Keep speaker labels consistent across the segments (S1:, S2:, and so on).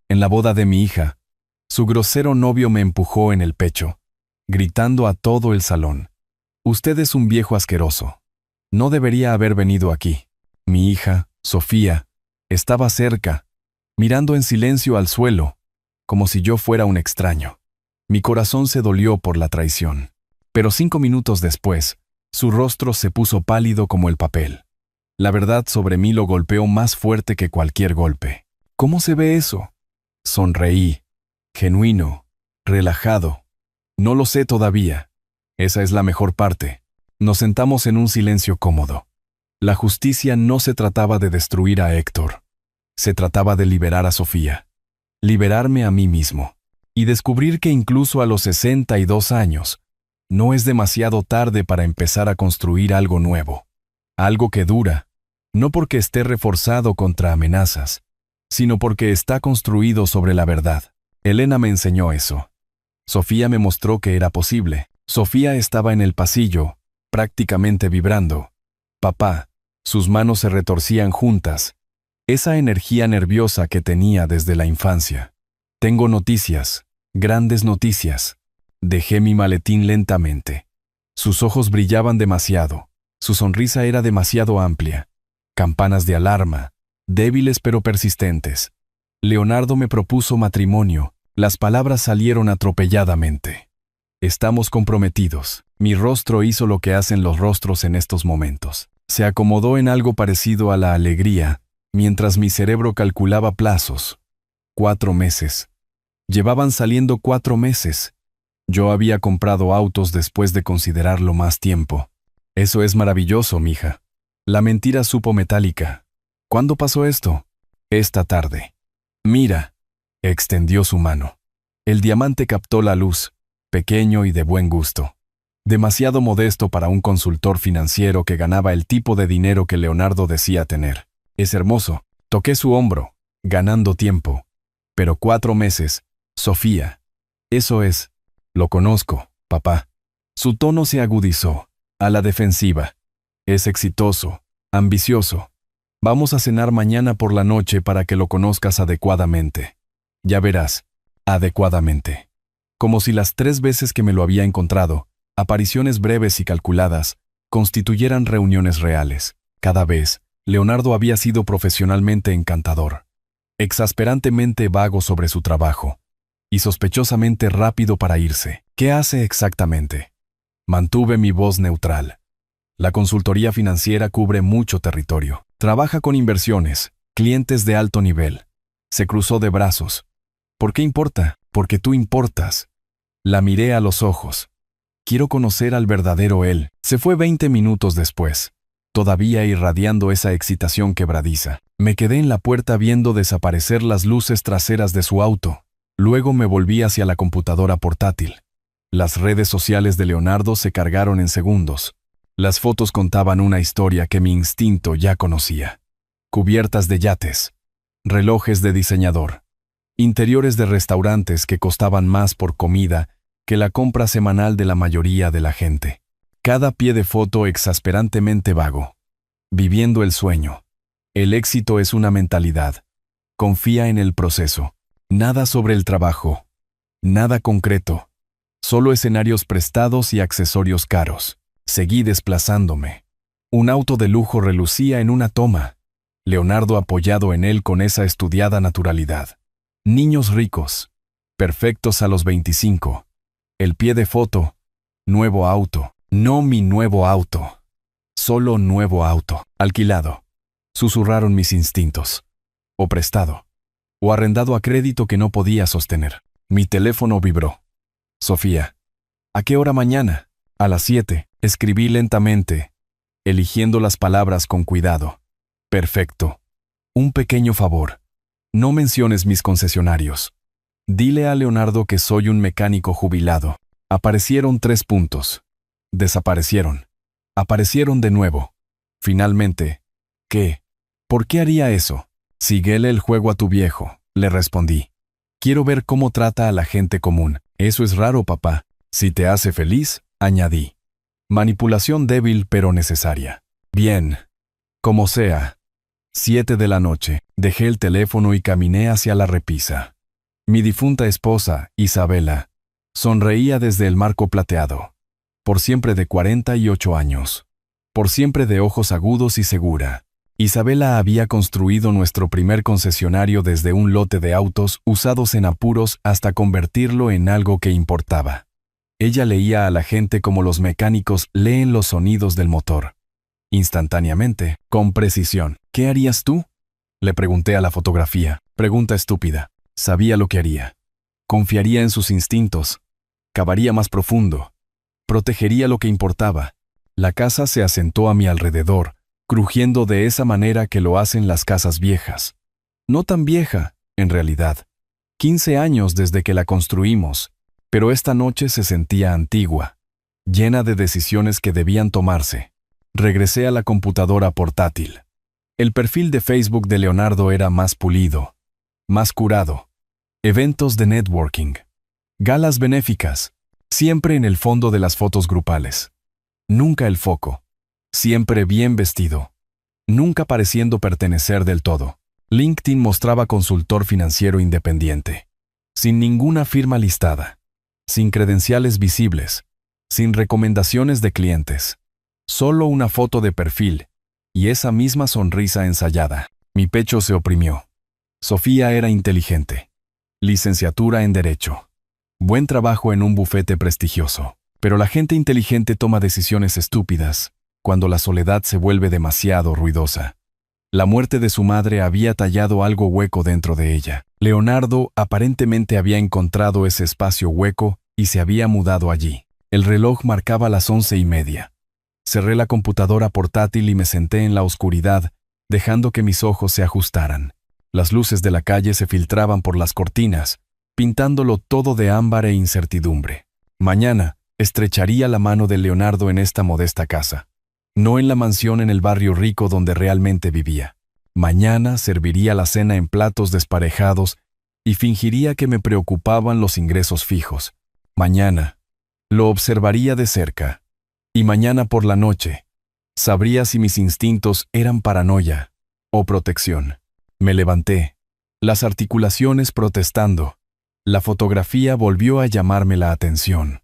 S1: En la boda de mi hija, su grosero novio me empujó en el pecho, gritando a todo el salón: «Usted es un viejo asqueroso. No debería haber venido aquí». Mi hija, Sofía, estaba cerca, mirando en silencio al suelo, como si yo fuera un extraño. Mi corazón se dolió por la traición. Pero 5 minutos después, su rostro se puso pálido como el papel. La verdad sobre mí lo golpeó más fuerte que cualquier golpe. ¿Cómo se ve eso? Sonreí, genuino, relajado. No lo sé todavía. Esa es la mejor parte. Nos sentamos en un silencio cómodo. La justicia no se trataba de destruir a Héctor. Se trataba de liberar a Sofía. Liberarme a mí mismo. Y descubrir que incluso a los 62 años, no es demasiado tarde para empezar a construir algo nuevo. Algo que dura, no porque esté reforzado contra amenazas, sino porque está construido sobre la verdad. Elena me enseñó eso. Sofía me mostró que era posible. Sofía estaba en el pasillo, prácticamente vibrando. Papá, sus manos se retorcían juntas. Esa energía nerviosa que tenía desde la infancia. Tengo noticias, grandes noticias. Dejé mi maletín lentamente. Sus ojos brillaban demasiado. Su sonrisa era demasiado amplia. Campanas de alarma, débiles pero persistentes. Leonardo me propuso matrimonio. Las palabras salieron atropelladamente. Estamos comprometidos. Mi rostro hizo lo que hacen los rostros en estos momentos. Se acomodó en algo parecido a la alegría, mientras mi cerebro calculaba plazos. 4 meses. Llevaban saliendo 4 meses. Yo había comprado autos después de considerarlo más tiempo. Eso es maravilloso, mija. La mentira supo metálica. ¿Cuándo pasó esto? Esta tarde. Mira. Extendió su mano. El diamante captó la luz, pequeño y de buen gusto. Demasiado modesto para un consultor financiero que ganaba el tipo de dinero que Leonardo decía tener. Es hermoso. Toqué su hombro, ganando tiempo. Pero 4 meses, Sofía. Eso es. Lo conozco, papá. Su tono se agudizó, a la defensiva. Es exitoso, ambicioso. Vamos a cenar mañana por la noche para que lo conozcas adecuadamente. Ya verás, adecuadamente. Como si las 3 veces que me lo había encontrado, apariciones breves y calculadas, constituyeran reuniones reales. Cada vez, Leonardo había sido profesionalmente encantador, exasperantemente vago sobre su trabajo, y sospechosamente rápido para irse. ¿Qué hace exactamente? Mantuve mi voz neutral. La consultoría financiera cubre mucho territorio. Trabaja con inversiones, clientes de alto nivel. Se cruzó de brazos. ¿Por qué importa? Porque tú importas. La miré a los ojos. Quiero conocer al verdadero él. Se fue 20 minutos después, todavía irradiando esa excitación quebradiza. Me quedé en la puerta viendo desaparecer las luces traseras de su auto. Luego me volví hacia la computadora portátil. Las redes sociales de Leonardo se cargaron en segundos. Las fotos contaban una historia que mi instinto ya conocía. Cubiertas de yates, relojes de diseñador, interiores de restaurantes que costaban más por comida que la compra semanal de la mayoría de la gente. Cada pie de foto exasperantemente vago. Viviendo el sueño. El éxito es una mentalidad. Confía en el proceso. Nada sobre el trabajo. Nada concreto. Solo escenarios prestados y accesorios caros. Seguí desplazándome. Un auto de lujo relucía en una toma. Leonardo apoyado en él con esa estudiada naturalidad. Niños ricos. Perfectos a los 25. El pie de foto. Nuevo auto. No mi nuevo auto. Solo nuevo auto. Alquilado. Susurraron mis instintos. O prestado. O arrendado a crédito que no podía sostener. Mi teléfono vibró. Sofía. ¿A qué hora mañana? A las 7. Escribí lentamente, eligiendo las palabras con cuidado. Perfecto. Un pequeño favor. No menciones mis concesionarios. Dile a Leonardo que soy un mecánico jubilado. Aparecieron 3 puntos. Desaparecieron. Aparecieron de nuevo. Finalmente. ¿Qué? ¿Por qué haría eso? Síguele el juego a tu viejo, le respondí. Quiero ver cómo trata a la gente común. Eso es raro, papá. Si te hace feliz, añadí. Manipulación débil pero necesaria. Bien. Como sea. 7 de la noche. Dejé el teléfono y caminé hacia la repisa. Mi difunta esposa, Isabela, sonreía desde el marco plateado. Por siempre de 48 años. Por siempre de ojos agudos y segura. Isabela había construido nuestro primer concesionario desde un lote de autos usados en apuros hasta convertirlo en algo que importaba. Ella leía a la gente como los mecánicos leen los sonidos del motor. Instantáneamente, con precisión. ¿Qué harías tú? Le pregunté a la fotografía. Pregunta estúpida. Sabía lo que haría. Confiaría en sus instintos. Cavaría más profundo. Protegería lo que importaba. La casa se asentó a mi alrededor, crujiendo de esa manera que lo hacen las casas viejas. No tan vieja, en realidad. 15 años desde que la construimos, pero esta noche se sentía antigua, llena de decisiones que debían tomarse. Regresé a la computadora portátil. El perfil de Facebook de Leonardo era más pulido, más curado. Eventos de networking. Galas benéficas. Siempre en el fondo de las fotos grupales. Nunca el foco. Siempre bien vestido. Nunca pareciendo pertenecer del todo. LinkedIn mostraba consultor financiero independiente. Sin ninguna firma listada. Sin credenciales visibles. Sin recomendaciones de clientes. Solo una foto de perfil. Y esa misma sonrisa ensayada. Mi pecho se oprimió. Sofía era inteligente. Licenciatura en Derecho. Buen trabajo en un bufete prestigioso. Pero la gente inteligente toma decisiones estúpidas cuando la soledad se vuelve demasiado ruidosa. La muerte de su madre había tallado algo hueco dentro de ella. Leonardo aparentemente había encontrado ese espacio hueco y se había mudado allí. El reloj marcaba las 11:30. Cerré la computadora portátil y me senté en la oscuridad, dejando que mis ojos se ajustaran. Las luces de la calle se filtraban por las cortinas, pintándolo todo de ámbar e incertidumbre. Mañana, estrecharía la mano de Leonardo en esta modesta casa. No en la mansión en el barrio rico donde realmente vivía. Mañana serviría la cena en platos desparejados y fingiría que me preocupaban los ingresos fijos. Mañana, lo observaría de cerca. Y mañana por la noche, sabría si mis instintos eran paranoia o protección. Me levanté, las articulaciones protestando. La fotografía volvió a llamarme la atención.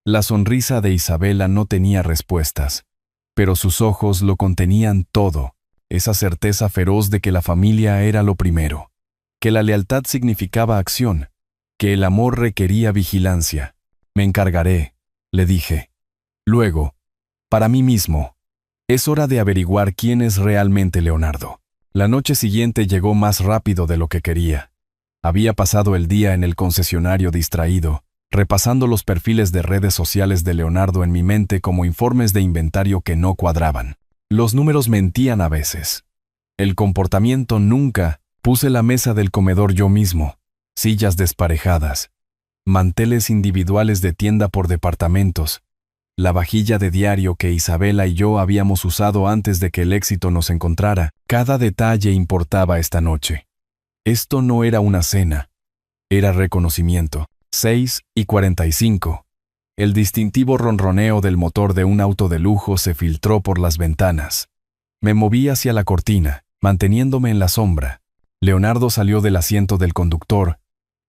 S1: La sonrisa de Isabela no tenía respuestas, pero sus ojos lo contenían todo, esa certeza feroz de que la familia era lo primero, que la lealtad significaba acción, que el amor requería vigilancia. Me encargaré, le dije. Luego, para mí mismo, es hora de averiguar quién es realmente Leonardo. La noche siguiente llegó más rápido de lo que quería. Había pasado el día en el concesionario distraído, repasando los perfiles de redes sociales de Leonardo en mi mente como informes de inventario que no cuadraban. Los números mentían a veces. El comportamiento nunca. Puse la mesa del comedor yo mismo, sillas desparejadas, manteles individuales de tienda por departamentos, la vajilla de diario que Isabela y yo habíamos usado antes de que el éxito nos encontrara. Cada detalle importaba esta noche. Esto no era una cena, era reconocimiento. 6:45. El distintivo ronroneo del motor de un auto de lujo se filtró por las ventanas. Me moví hacia la cortina, manteniéndome en la sombra. Leonardo salió del asiento del conductor,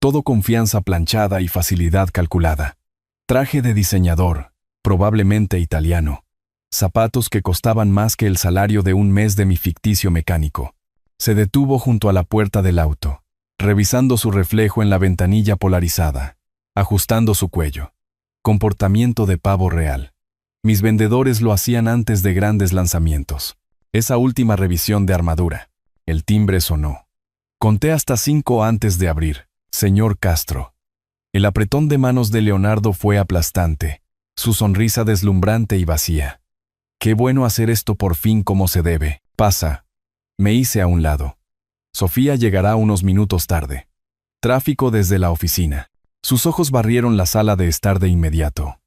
S1: todo confianza planchada y facilidad calculada. Traje de diseñador, probablemente italiano. Zapatos que costaban más que el salario de un mes de mi ficticio mecánico. Se detuvo junto a la puerta del auto, revisando su reflejo en la ventanilla polarizada, ajustando su cuello. Comportamiento de pavo real. Mis vendedores lo hacían antes de grandes lanzamientos. Esa última revisión de armadura. El timbre sonó. Conté hasta 5 antes de abrir. Señor Castro. El apretón de manos de Leonardo fue aplastante, su sonrisa deslumbrante y vacía. Qué bueno hacer esto por fin como se debe. Pasa. Me hice a un lado. Sofía llegará unos minutos tarde. Tráfico desde la oficina. Sus ojos barrieron la sala de estar de inmediato.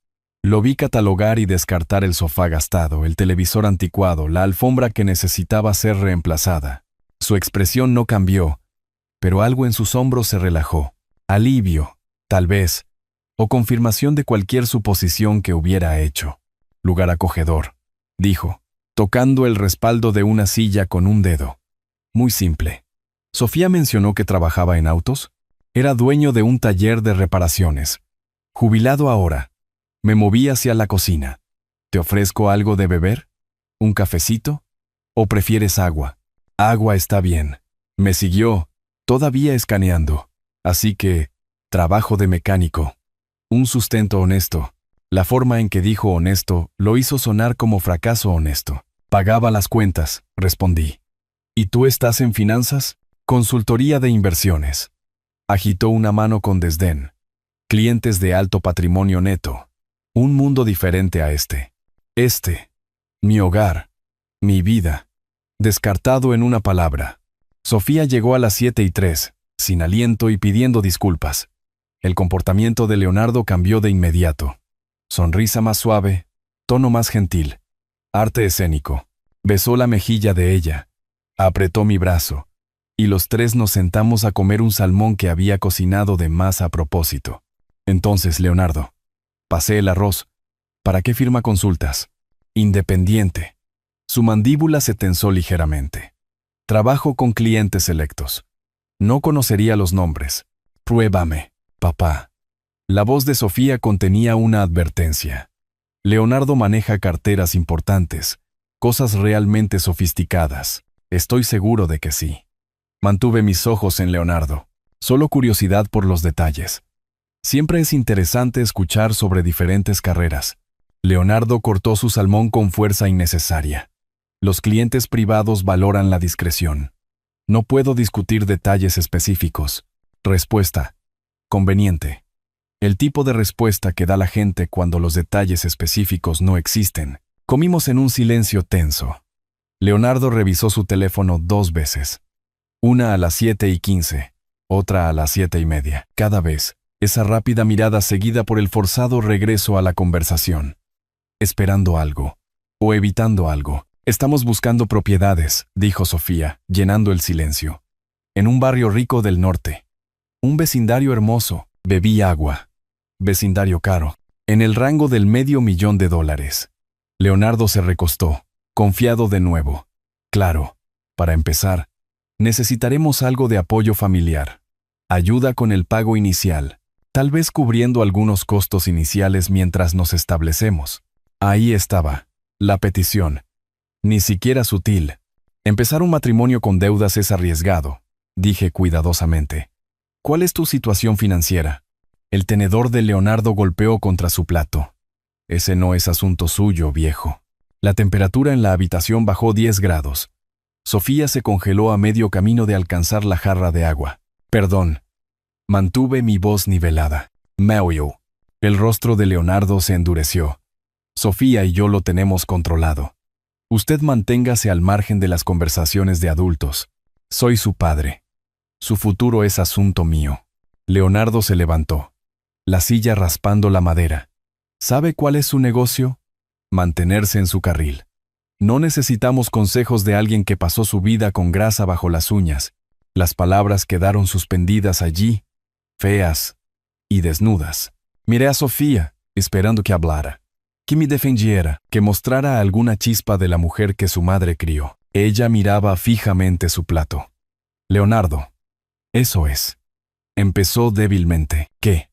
S1: Lo vi catalogar y descartar el sofá gastado, el televisor anticuado, la alfombra que necesitaba ser reemplazada. Su expresión no cambió, pero algo en sus hombros se relajó. Alivio, tal vez, o confirmación de cualquier suposición que hubiera hecho. Lugar acogedor, dijo, tocando el respaldo de una silla con un dedo. Muy simple. ¿Sofía mencionó que trabajaba en autos? Era dueño de un taller de reparaciones. Jubilado ahora. Me moví hacia la cocina. ¿Te ofrezco algo de beber? ¿Un cafecito? ¿O prefieres agua? Agua está bien. Me siguió, todavía escaneando. Así que, trabajo de mecánico. Un sustento honesto. La forma en que dijo honesto lo hizo sonar como fracaso honesto. Pagaba las cuentas, respondí. ¿Y tú estás en finanzas? Consultoría de inversiones. Agitó una mano con desdén. Clientes de alto patrimonio neto. Un mundo diferente a este. Mi hogar. Mi vida. Descartado en una palabra. Sofía llegó a las 7:03, sin aliento y pidiendo disculpas. El comportamiento de Leonardo cambió de inmediato. Sonrisa más suave, tono más gentil. Arte escénico. Besó la mejilla de ella. Apretó mi brazo. Y los tres nos sentamos a comer un salmón que había cocinado de más a propósito. Entonces, Leonardo. Pasé el arroz. ¿Para qué firma consultas? Independiente. Su mandíbula se tensó ligeramente. Trabajo con clientes selectos. No conocería los nombres. Pruébame, papá. La voz de Sofía contenía una advertencia. Leonardo maneja carteras importantes, cosas realmente sofisticadas. Estoy seguro de que sí. Mantuve mis ojos en Leonardo. Solo curiosidad por los detalles. Siempre es interesante escuchar sobre diferentes carreras. Leonardo cortó su salmón con fuerza innecesaria. Los clientes privados valoran la discreción. No puedo discutir detalles específicos. Respuesta. Conveniente. El tipo de respuesta que da la gente cuando los detalles específicos no existen. Comimos en un silencio tenso. Leonardo revisó su teléfono 2 veces. Una a las 7:15, otra a las 7:30. Cada vez, esa rápida mirada seguida por el forzado regreso a la conversación. Esperando algo. O evitando algo. Estamos buscando propiedades, dijo Sofía, llenando el silencio. En un barrio rico del norte. Un vecindario hermoso. Bebí agua. Vecindario caro. En el rango del $500,000. Leonardo se recostó, confiado de nuevo. Claro, para empezar, necesitaremos algo de apoyo familiar. Ayuda con el pago inicial, tal vez cubriendo algunos costos iniciales mientras nos establecemos. Ahí estaba, la petición. Ni siquiera sutil. Empezar un matrimonio con deudas es arriesgado, dije cuidadosamente. ¿Cuál es tu situación financiera? El tenedor de Leonardo golpeó contra su plato. Ese no es asunto suyo, viejo. La temperatura en la habitación bajó 10 grados. Sofía se congeló a medio camino de alcanzar la jarra de agua. Perdón. Mantuve mi voz nivelada. Meo. El rostro de Leonardo se endureció. Sofía y yo lo tenemos controlado. Usted manténgase al margen de las conversaciones de adultos. Soy su padre. Su futuro es asunto mío. Leonardo se levantó. La silla raspando la madera. ¿Sabe cuál es su negocio? Mantenerse en su carril. No necesitamos consejos de alguien que pasó su vida con grasa bajo las uñas. Las palabras quedaron suspendidas allí, feas y desnudas. Miré a Sofía, esperando que hablara, que me defendiera, que mostrara alguna chispa de la mujer que su madre crió. Ella miraba fijamente su plato. Leonardo. Eso es. Empezó débilmente. ¿Qué?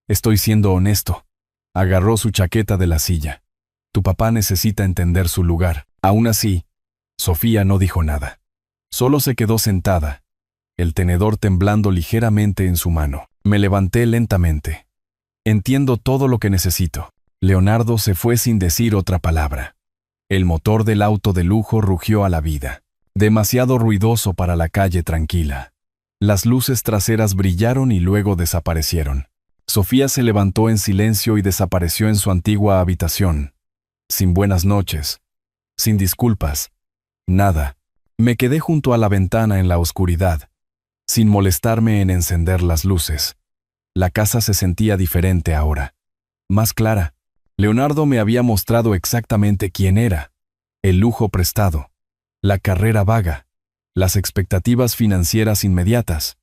S1: Estoy siendo honesto. Agarró su chaqueta de la silla. Tu papá necesita entender su lugar. Aún así, Sofía no dijo nada. Solo se quedó sentada, el tenedor temblando ligeramente en su mano. Me levanté lentamente. Entiendo todo lo que necesito. Leonardo se fue sin decir otra palabra. El motor del auto de lujo rugió a la vida. Demasiado ruidoso para la calle tranquila. Las luces traseras brillaron y luego desaparecieron. Sofía se levantó en silencio y desapareció en su antigua habitación. Sin buenas noches. Sin disculpas. Nada. Me quedé junto a la ventana en la oscuridad, sin molestarme en encender las luces. La casa se sentía diferente ahora. Más clara. Leonardo me había mostrado exactamente quién era. El lujo prestado. La carrera vaga. Las expectativas financieras inmediatas.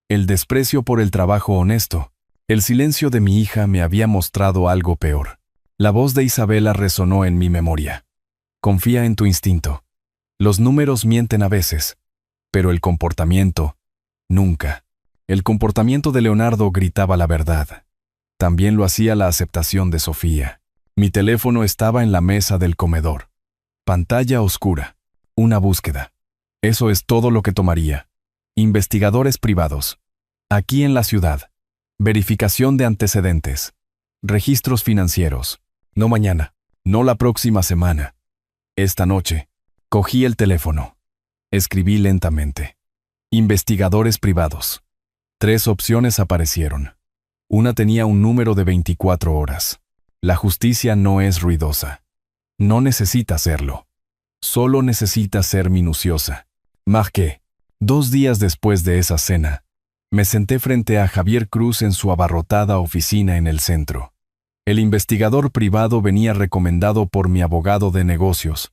S1: El desprecio por el trabajo honesto. El silencio de mi hija me había mostrado algo peor. La voz de Isabela resonó en mi memoria. Confía en tu instinto. Los números mienten a veces, pero el comportamiento, nunca. El comportamiento de Leonardo gritaba la verdad. También lo hacía la aceptación de Sofía. Mi teléfono estaba en la mesa del comedor. Pantalla oscura. Una búsqueda. Eso es todo lo que tomaría. Investigadores privados. Aquí en la ciudad. Verificación de antecedentes. Registros financieros. No mañana. No la próxima semana. Esta noche. Cogí el teléfono. Escribí lentamente. Investigadores privados. 3 opciones aparecieron. Una tenía un número de 24 horas. La justicia no es ruidosa. No necesita serlo. Solo necesita ser minuciosa. Marqué. 2 días después de esa cena, me senté frente a Javier Cruz en su abarrotada oficina en el centro. El investigador privado venía recomendado por mi abogado de negocios,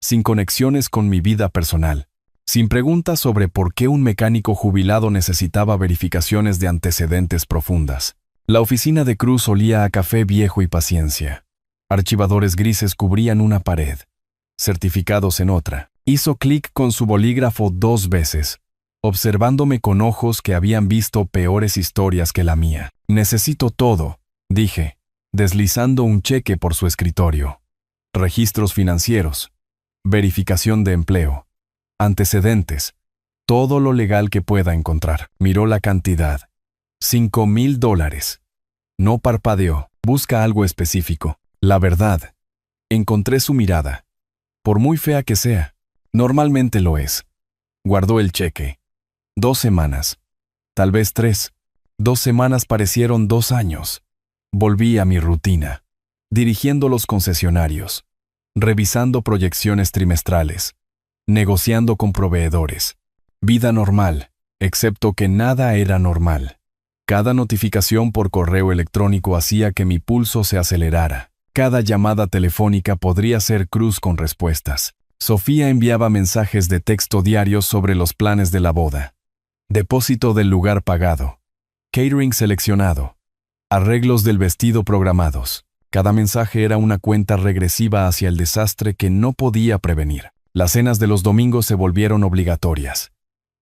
S1: sin conexiones con mi vida personal, sin preguntas sobre por qué un mecánico jubilado necesitaba verificaciones de antecedentes profundas. La oficina de Cruz olía a café viejo y paciencia. Archivadores grises cubrían una pared, certificados en otra. Hizo clic con su bolígrafo 2 veces, observándome con ojos que habían visto peores historias que la mía. Necesito todo, dije, deslizando un cheque por su escritorio. Registros financieros, verificación de empleo, antecedentes, todo lo legal que pueda encontrar. Miró la cantidad. $5,000. No parpadeó. Busca algo específico. La verdad. Encontré su mirada. Por muy fea que sea, normalmente lo es. Guardó el cheque. 2 semanas. Tal vez 3. 2 semanas parecieron 2 años. Volví a mi rutina. Dirigiendo los concesionarios. Revisando proyecciones trimestrales. Negociando con proveedores. Vida normal, excepto que nada era normal. Cada notificación por correo electrónico hacía que mi pulso se acelerara. Cada llamada telefónica podría ser Cruz con respuestas. Sofía enviaba mensajes de texto diarios sobre los planes de la boda. Depósito del lugar pagado. Catering seleccionado. Arreglos del vestido programados. Cada mensaje era una cuenta regresiva hacia el desastre que no podía prevenir. Las cenas de los domingos se volvieron obligatorias.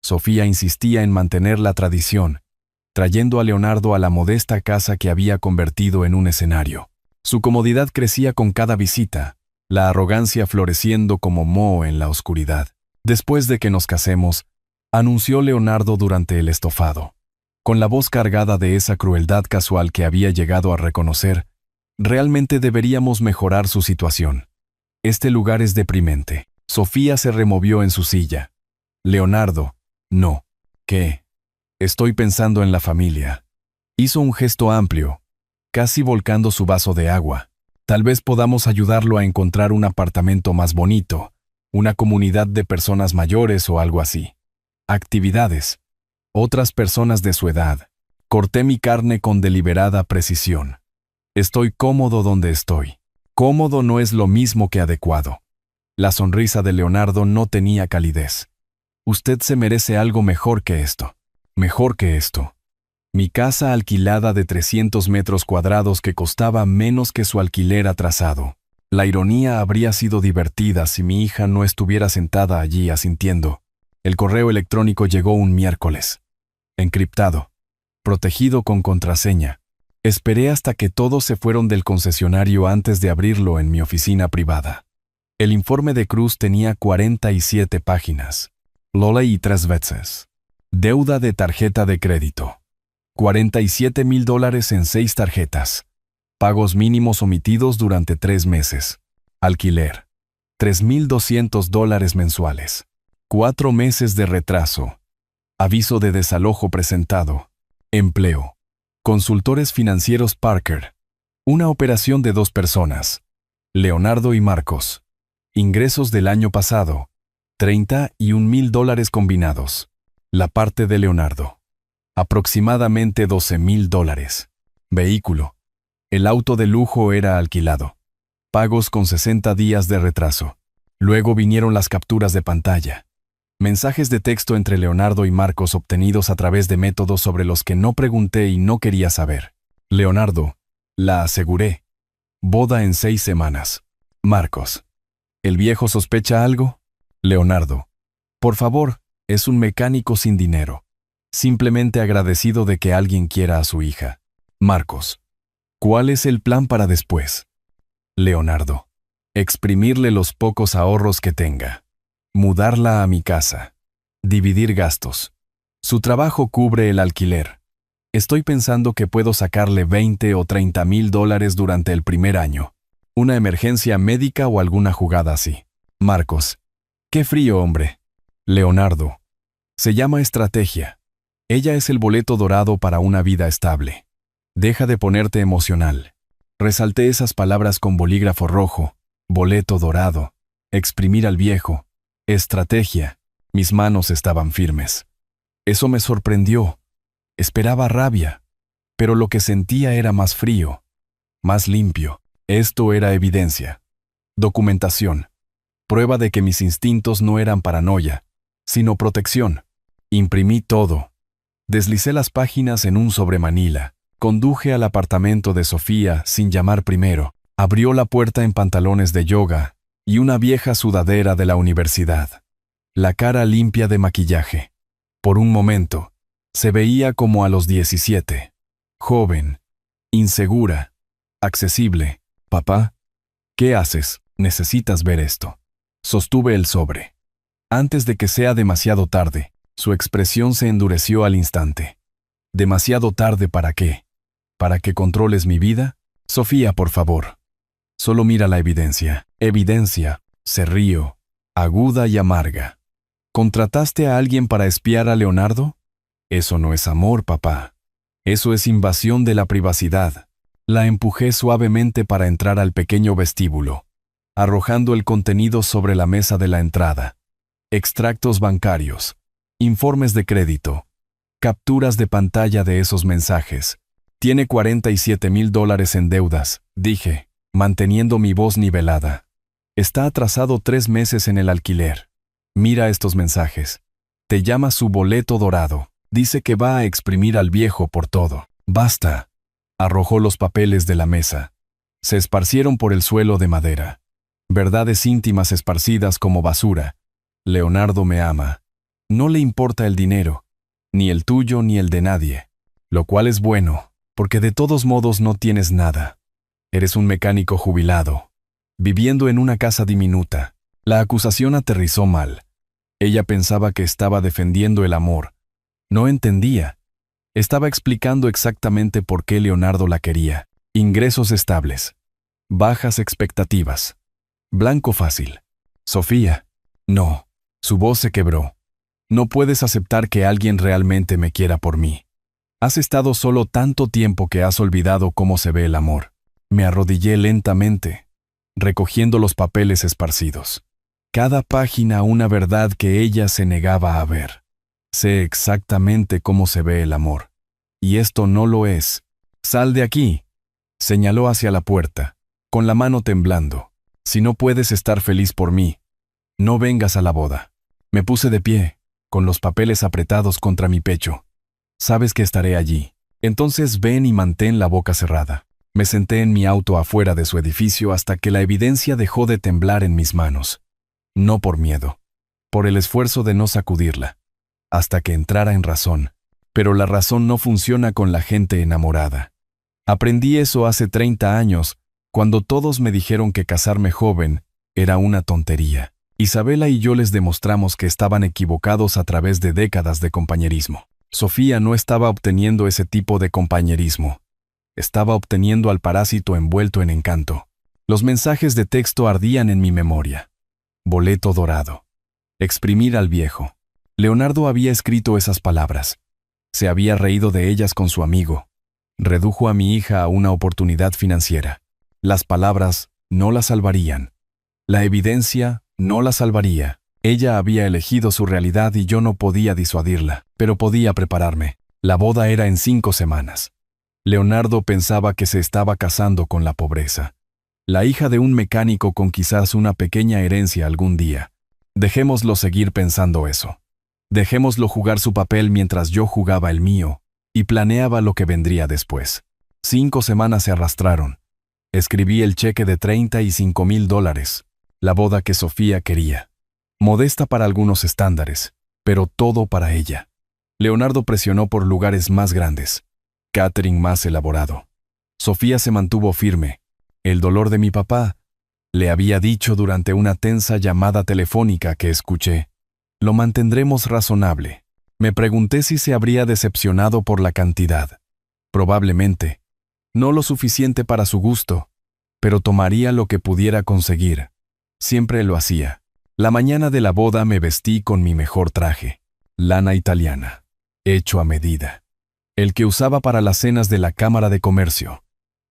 S1: Sofía insistía en mantener la tradición, trayendo a Leonardo a la modesta casa que había convertido en un escenario. Su comodidad crecía con cada visita, la arrogancia floreciendo como moho en la oscuridad. Después de que nos casemos, anunció Leonardo durante el estofado, con la voz cargada de esa crueldad casual que había llegado a reconocer, realmente deberíamos mejorar su situación. Este lugar es deprimente. Sofía se removió en su silla. Leonardo, no. ¿Qué? Estoy pensando en la familia. Hizo un gesto amplio, casi volcando su vaso de agua. Tal vez podamos ayudarlo a encontrar un apartamento más bonito, una comunidad de personas mayores o algo así. Actividades. Otras personas de su edad. Corté mi carne con deliberada precisión. Estoy cómodo donde estoy. Cómodo no es lo mismo que adecuado. La sonrisa de Leonardo no tenía calidez. Usted se merece algo mejor que esto. Mejor que esto. Mi casa alquilada de 300 metros cuadrados que costaba menos que su alquiler atrasado. La ironía habría sido divertida si mi hija no estuviera sentada allí asintiendo. El correo electrónico llegó un miércoles. Encriptado. Protegido con contraseña. Esperé hasta que todos se fueron del concesionario antes de abrirlo en mi oficina privada. El informe de Cruz tenía 47 páginas. Lo leí 3 veces. Deuda de tarjeta de crédito. $47,000 en 6 tarjetas. Pagos mínimos omitidos durante 3 meses. Alquiler. $3,200 mensuales. 4 meses de retraso. Aviso de desalojo presentado. Empleo. Consultores financieros Parker. Una operación de 2 personas. Leonardo y Marcos. Ingresos del año pasado. $31,000 combinados. La parte de Leonardo. Aproximadamente $12,000. Vehículo. El auto de lujo era alquilado. Pagos con 60 días de retraso. Luego vinieron las capturas de pantalla. Mensajes de texto entre Leonardo y Marcos obtenidos a través de métodos sobre los que no pregunté y no quería saber. Leonardo. La aseguré. Boda en 6 semanas. Marcos. ¿El viejo sospecha algo? Leonardo. Por favor, es un mecánico sin dinero. simplemente agradecido de que alguien quiera a su hija. Marcos. ¿Cuál es el plan para después? Leonardo. Exprimirle los pocos ahorros que tenga. Mudarla a mi casa. Dividir gastos. Su trabajo cubre el alquiler. Estoy pensando que puedo sacarle 20 o 30 mil dólares durante el primer año. Una emergencia médica o alguna jugada así. Marcos. Qué frío, hombre. Leonardo. Se llama estrategia. Ella es el boleto dorado para una vida estable. Deja de ponerte emocional. Resalté esas palabras con bolígrafo rojo. Boleto dorado. Exprimir al viejo. Estrategia. Mis manos estaban firmes. Eso me sorprendió. Esperaba rabia, pero lo que sentía era más frío, más limpio. Esto era evidencia. Documentación. Prueba de que mis instintos no eran paranoia, sino protección. Imprimí todo. Deslicé las páginas en un sobremanila. Conduje al apartamento de Sofía sin llamar primero. Abrió la puerta en pantalones de yoga y una vieja sudadera de la universidad. La cara limpia de maquillaje. Por un momento, se veía como a los 17. Joven, insegura, accesible. Papá, ¿qué haces? Necesitas ver esto. Sostuve el sobre. Antes de que sea demasiado tarde, su expresión se endureció al instante. ¿Demasiado tarde para qué? ¿Para que controles mi vida? Sofía, por favor. Solo mira la evidencia. Evidencia, se río, aguda y amarga. ¿Contrataste a alguien para espiar a Leonardo? Eso no es amor, papá. Eso es invasión de la privacidad. La empujé suavemente para entrar al pequeño vestíbulo, arrojando el contenido sobre la mesa de la entrada. Extractos bancarios, informes de crédito, capturas de pantalla de esos mensajes. Tiene 47 mil dólares en deudas, dije, manteniendo mi voz nivelada. Está atrasado 3 meses en el alquiler. Mira estos mensajes. Te llama su boleto dorado. Dice que va a exprimir al viejo por todo. Basta. Arrojó los papeles de la mesa. Se esparcieron por el suelo de madera. Verdades íntimas esparcidas como basura. Leonardo me ama. No le importa el dinero, ni el tuyo ni el de nadie. Lo cual es bueno, porque de todos modos no tienes nada. Eres un mecánico jubilado, viviendo en una casa diminuta. La acusación aterrizó mal. Ella pensaba que estaba defendiendo el amor. No entendía. Estaba explicando exactamente por qué Leonardo la quería. Ingresos estables. Bajas expectativas. Blanco fácil. Sofía. No. Su voz se quebró. No puedes aceptar que alguien realmente me quiera por mí. Has estado solo tanto tiempo que has olvidado cómo se ve el amor. Me arrodillé lentamente, recogiendo los papeles esparcidos. Cada página una verdad que ella se negaba a ver. Sé exactamente cómo se ve el amor. Y esto no lo es. Sal de aquí. Señaló hacia la puerta, con la mano temblando. Si no puedes estar feliz por mí, no vengas a la boda. Me puse de pie, con los papeles apretados contra mi pecho. Sabes que estaré allí. Entonces ven y mantén la boca cerrada. Me senté en mi auto afuera de su edificio hasta que la evidencia dejó de temblar en mis manos. No por miedo, por el esfuerzo de no sacudirla, hasta que entrara en razón. Pero la razón no funciona con la gente enamorada. Aprendí eso hace 30 años, cuando todos me dijeron que casarme joven era una tontería. Isabela y yo les demostramos que estaban equivocados a través de décadas de compañerismo. Sofía no estaba obteniendo ese tipo de compañerismo. Estaba obteniendo al parásito envuelto en encanto. Los mensajes de texto ardían en mi memoria. Boleto dorado. Exprimir al viejo. Leonardo había escrito esas palabras. Se había reído de ellas con su amigo. Redujo a mi hija a una oportunidad financiera. Las palabras no la salvarían. La evidencia no la salvaría. Ella había elegido su realidad y yo no podía disuadirla, pero podía prepararme. La boda era en 5 semanas. Leonardo pensaba que se estaba casando con la pobreza. La hija de un mecánico con quizás una pequeña herencia algún día. Dejémoslo seguir pensando eso. Dejémoslo jugar su papel mientras yo jugaba el mío y planeaba lo que vendría después. 5 semanas se arrastraron. Escribí el cheque de $35,000, la boda que Sofía quería. Modesta para algunos estándares, pero todo para ella. Leonardo presionó por lugares más grandes, catering más elaborado. Sofía se mantuvo firme. El dolor de mi papá, le había dicho durante una tensa llamada telefónica que escuché. Lo mantendremos razonable. Me pregunté si se habría decepcionado por la cantidad. Probablemente. No lo suficiente para su gusto, pero tomaría lo que pudiera conseguir. Siempre lo hacía. La mañana de la boda me vestí con mi mejor traje, lana italiana, hecho a medida, el que usaba para las cenas de la Cámara de Comercio.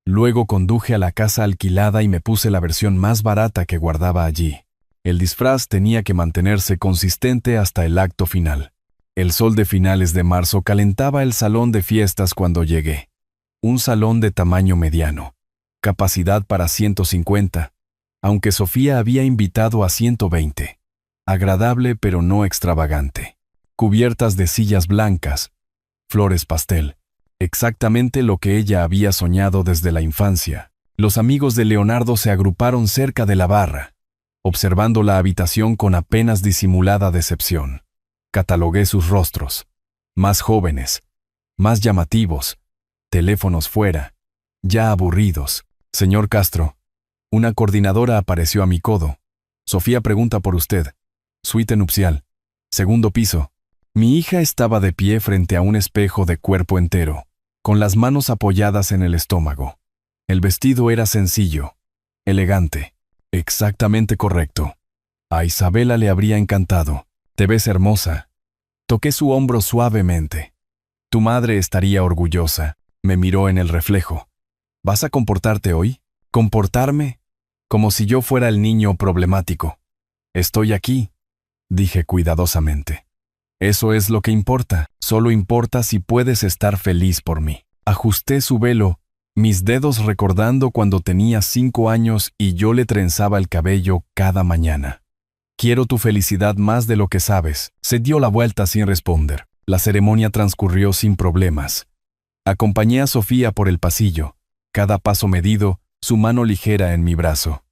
S1: Luego conduje a la casa alquilada y me puse la versión más barata que guardaba allí. El disfraz tenía que mantenerse consistente hasta el acto final. El sol de finales de marzo calentaba el salón de fiestas cuando llegué. Un salón de tamaño mediano, capacidad para 150, aunque Sofía había invitado a 120. Agradable pero no extravagante. Cubiertas de sillas blancas, flores pastel, exactamente lo que ella había soñado desde la infancia. Los amigos de Leonardo se agruparon cerca de la barra, observando la habitación con apenas disimulada decepción. Catalogué sus rostros. Más jóvenes, más llamativos, teléfonos fuera, ya aburridos. Señor Castro. Una coordinadora apareció a mi codo. Sofía pregunta por usted. Suite nupcial. Segundo piso. Mi hija estaba de pie frente a un espejo de cuerpo entero, con las manos apoyadas en el estómago. El vestido era sencillo, elegante, exactamente correcto. A Isabela le habría encantado. Te ves hermosa. Toqué su hombro suavemente. Tu madre estaría orgullosa. Me miró en el reflejo. ¿Vas a comportarte hoy? ¿Comportarme? Como si yo fuera el niño problemático. Estoy aquí, dije cuidadosamente. Eso es lo que importa. Solo importa si puedes estar feliz por mí. Ajusté su velo, mis dedos recordando cuando tenía 5 años y yo le trenzaba el cabello cada mañana. Quiero tu felicidad más de lo que sabes. Se dio la vuelta sin responder. La ceremonia transcurrió sin problemas. Acompañé a Sofía por el pasillo, cada paso medido, su mano ligera en mi brazo.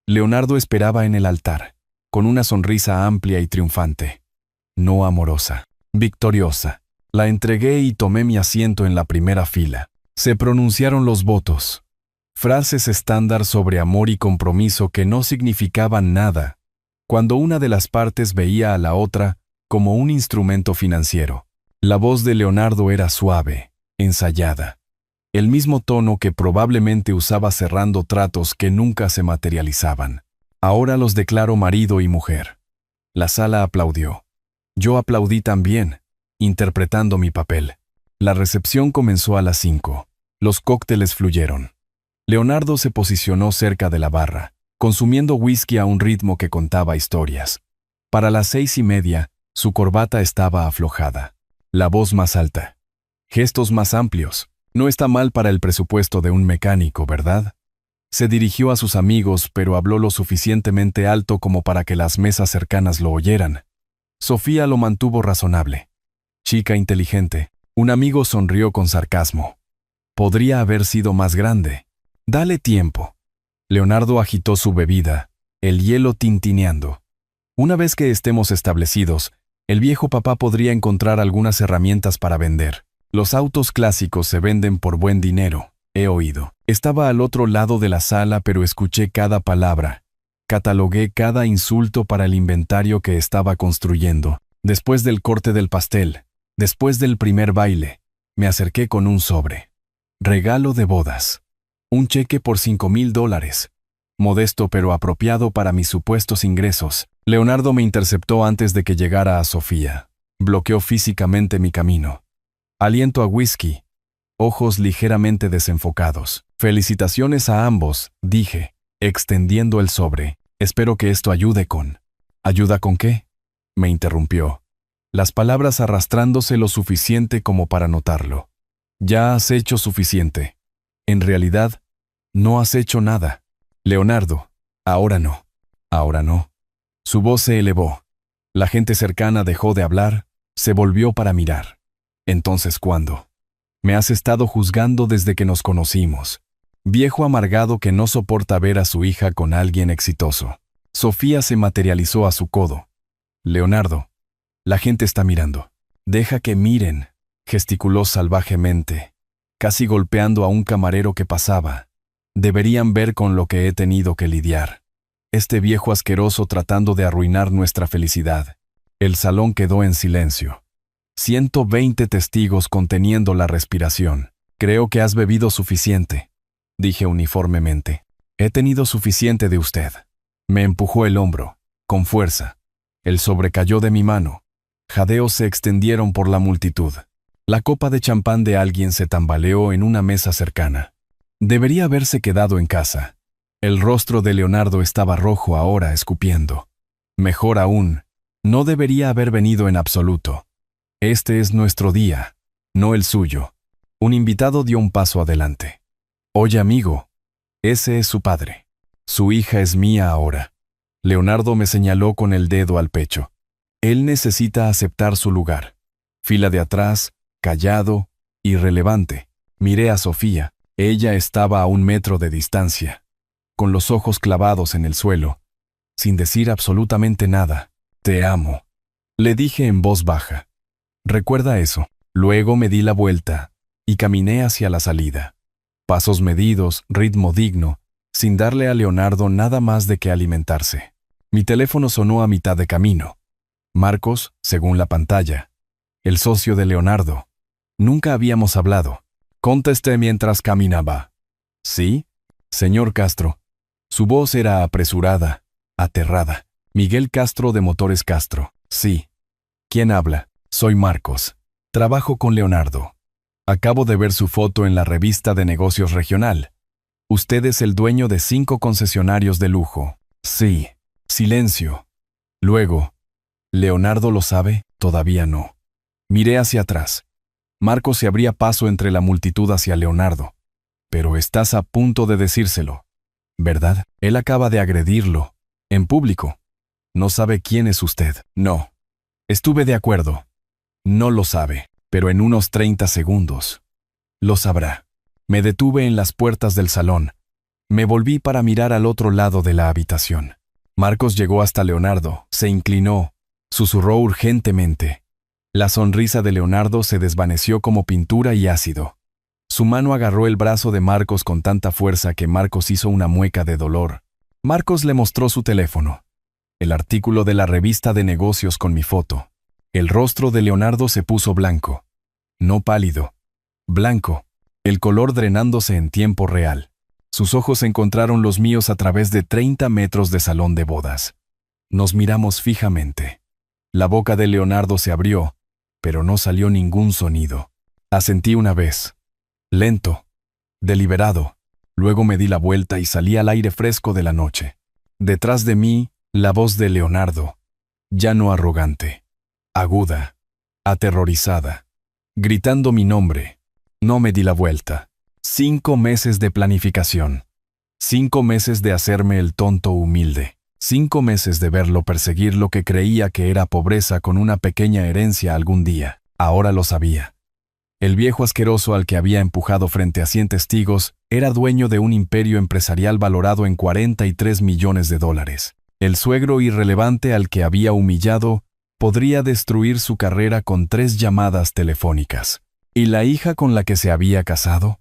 S1: Leonardo esperaba en el altar, con una sonrisa amplia y triunfante. No amorosa, victoriosa. La entregué y tomé mi asiento en la primera fila. Se pronunciaron los votos. Frases estándar sobre amor y compromiso que no significaban nada, cuando una de las partes veía a la otra como un instrumento financiero. La voz de Leonardo era suave, ensayada. El mismo tono que probablemente usaba cerrando tratos que nunca se materializaban. Ahora los declaro marido y mujer. La sala aplaudió. Yo aplaudí también, interpretando mi papel. La recepción comenzó a las 5. Los cócteles fluyeron. Leonardo se posicionó cerca de la barra, consumiendo whisky a un ritmo que contaba historias. Para las 6:30, su corbata estaba aflojada. La voz más alta. Gestos más amplios. No está mal para el presupuesto de un mecánico, ¿verdad? Se dirigió a sus amigos, pero habló lo suficientemente alto como para que las mesas cercanas lo oyeran. Sofía lo mantuvo razonable. Chica inteligente. Un amigo sonrió con sarcasmo. Podría haber sido más grande. Dale tiempo. Leonardo agitó su bebida, el hielo tintineando. Una vez que estemos establecidos, el viejo papá podría encontrar algunas herramientas para vender. Los autos clásicos se venden por buen dinero, he oído. Estaba al otro lado de la sala, pero escuché cada palabra. Catalogué cada insulto para el inventario que estaba construyendo. Después del corte del pastel, después del primer baile, me acerqué con un sobre. Regalo de bodas. Un cheque por $5,000. Modesto pero apropiado para mis supuestos ingresos. Leonardo me interceptó antes de que llegara a Sofía. Bloqueó físicamente mi camino. Aliento a whisky. Ojos ligeramente desenfocados. Felicitaciones a ambos, dije, extendiendo el sobre. Espero que esto ayude con... ¿Ayuda con qué? Me interrumpió. Las palabras arrastrándose lo suficiente como para notarlo. Ya has hecho suficiente. En realidad, no has hecho nada. Leonardo, ahora no. Ahora no. Su voz se elevó. La gente cercana dejó de hablar, se volvió para mirar. Entonces, ¿cuándo? Me has estado juzgando desde que nos conocimos. Viejo amargado que no soporta ver a su hija con alguien exitoso. Sofía se materializó a su codo. Leonardo, la gente está mirando. Deja que miren, gesticuló salvajemente, casi golpeando a un camarero que pasaba. Deberían ver con lo que he tenido que lidiar. Este viejo asqueroso tratando de arruinar nuestra felicidad. El salón quedó en silencio. 120 testigos conteniendo la respiración. Creo que has bebido suficiente, dije uniformemente. He tenido suficiente de usted. Me empujó el hombro, con fuerza. Él sobrecayó de mi mano. Jadeos se extendieron por la multitud. La copa de champán de alguien se tambaleó en una mesa cercana. Debería haberse quedado en casa. El rostro de Leonardo estaba rojo ahora, escupiendo. Mejor aún, no debería haber venido en absoluto. Este es nuestro día, no el suyo. Un invitado dio un paso adelante. Oye, amigo, ese es su padre. Su hija es mía ahora. Leonardo me señaló con el dedo al pecho. Él necesita aceptar su lugar. Fila de atrás, callado, irrelevante. Miré a Sofía. Ella estaba a 1 metro de distancia, con los ojos clavados en el suelo, sin decir absolutamente nada. Te amo, le dije en voz baja. Recuerda eso. Luego me di la vuelta y caminé hacia la salida. Pasos medidos, ritmo digno, sin darle a Leonardo nada más de que alimentarse. Mi teléfono sonó a mitad de camino. Marcos, según la pantalla. El socio de Leonardo. Nunca habíamos hablado. Contesté mientras caminaba. ¿Sí? Señor Castro. Su voz era apresurada, aterrada. Miguel Castro de Motores Castro. Sí. ¿Quién habla? Soy Marcos. Trabajo con Leonardo. Acabo de ver su foto en la revista de negocios regional. Usted es el dueño de 5 concesionarios de lujo. Sí. Silencio. Luego, ¿Leonardo lo sabe? Todavía no. Miré hacia atrás. Marcos se abría paso entre la multitud hacia Leonardo. Pero estás a punto de decírselo, ¿verdad? Él acaba de agredirlo, en público. No sabe quién es usted. No. Estuve de acuerdo. No lo sabe, pero en unos 30 segundos. Lo sabrá. Me detuve en las puertas del salón. Me volví para mirar al otro lado de la habitación. Marcos llegó hasta Leonardo, se inclinó, susurró urgentemente. La sonrisa de Leonardo se desvaneció como pintura y ácido. Su mano agarró el brazo de Marcos con tanta fuerza que Marcos hizo una mueca de dolor. Marcos le mostró su teléfono. El artículo de la revista de negocios con mi foto. El rostro de Leonardo se puso blanco. No pálido. Blanco. El color drenándose en tiempo real. Sus ojos encontraron los míos a través de 30 metros de salón de bodas. Nos miramos fijamente. La boca de Leonardo se abrió, pero no salió ningún sonido. Asentí una vez. Lento. Deliberado. Luego me di la vuelta y salí al aire fresco de la noche. Detrás de mí, la voz de Leonardo. Ya no arrogante. Aguda. Aterrorizada. Gritando mi nombre. No me di la vuelta. 5 meses de planificación. 5 meses de hacerme el tonto humilde. 5 meses de verlo perseguir lo que creía que era pobreza con una pequeña herencia algún día. Ahora lo sabía. El viejo asqueroso al que había empujado frente a 100 testigos era dueño de un imperio empresarial valorado en $43 millones. El suegro irrelevante al que había humillado podría destruir su carrera con 3 llamadas telefónicas. ¿Y la hija con la que se había casado?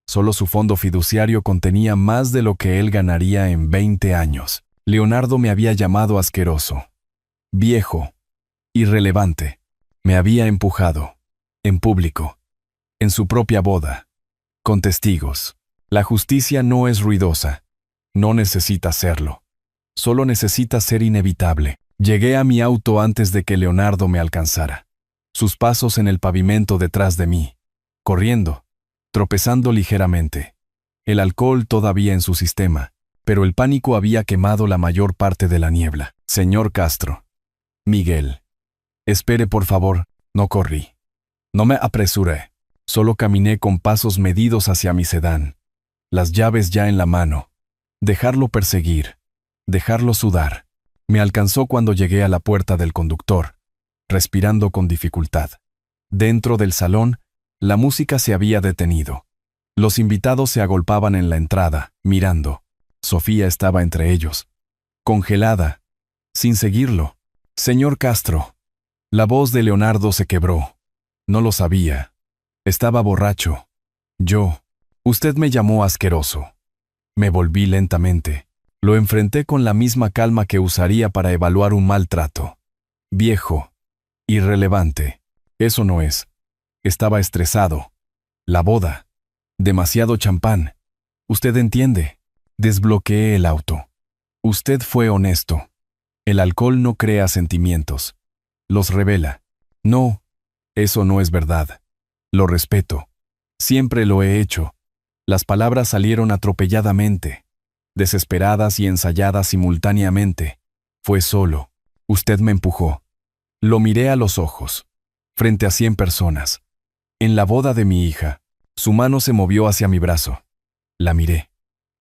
S1: Solo su fondo fiduciario contenía más de lo que él ganaría en 20 años. Leonardo me había llamado asqueroso, viejo, irrelevante. Me había empujado, en público, en su propia boda, con testigos. La justicia no es ruidosa, no necesita serlo. Solo necesita ser inevitable. Llegué a mi auto antes de que Leonardo me alcanzara. Sus pasos en el pavimento detrás de mí, corriendo, tropezando ligeramente. El alcohol todavía en su sistema, pero el pánico había quemado la mayor parte de la niebla. Señor Castro. Miguel. Espere, por favor. No corrí. No me apresuré. Solo caminé con pasos medidos hacia mi sedán. Las llaves ya en la mano. Dejarlo perseguir. Dejarlo sudar. Me alcanzó cuando llegué a la puerta del conductor, respirando con dificultad. Dentro del salón, la música se había detenido. Los invitados se agolpaban en la entrada, mirando. Sofía estaba entre ellos. Congelada. Sin seguirlo. Señor Castro. La voz de Leonardo se quebró. No lo sabía. Estaba borracho. Usted me llamó asqueroso. Me volví lentamente. Lo enfrenté con la misma calma que usaría para evaluar un maltrato. Viejo. Irrelevante. Eso no es. Estaba estresado. La boda. Demasiado champán. Usted entiende. Desbloqueé el auto. Usted fue honesto. El alcohol no crea sentimientos. Los revela. No, eso no es verdad. Lo respeto. Siempre lo he hecho. Las palabras salieron atropelladamente, desesperadas y ensayadas simultáneamente. Fue solo. Usted me empujó. Lo miré a los ojos, frente a 100 personas. En la boda de mi hija, su mano se movió hacia mi brazo. La miré.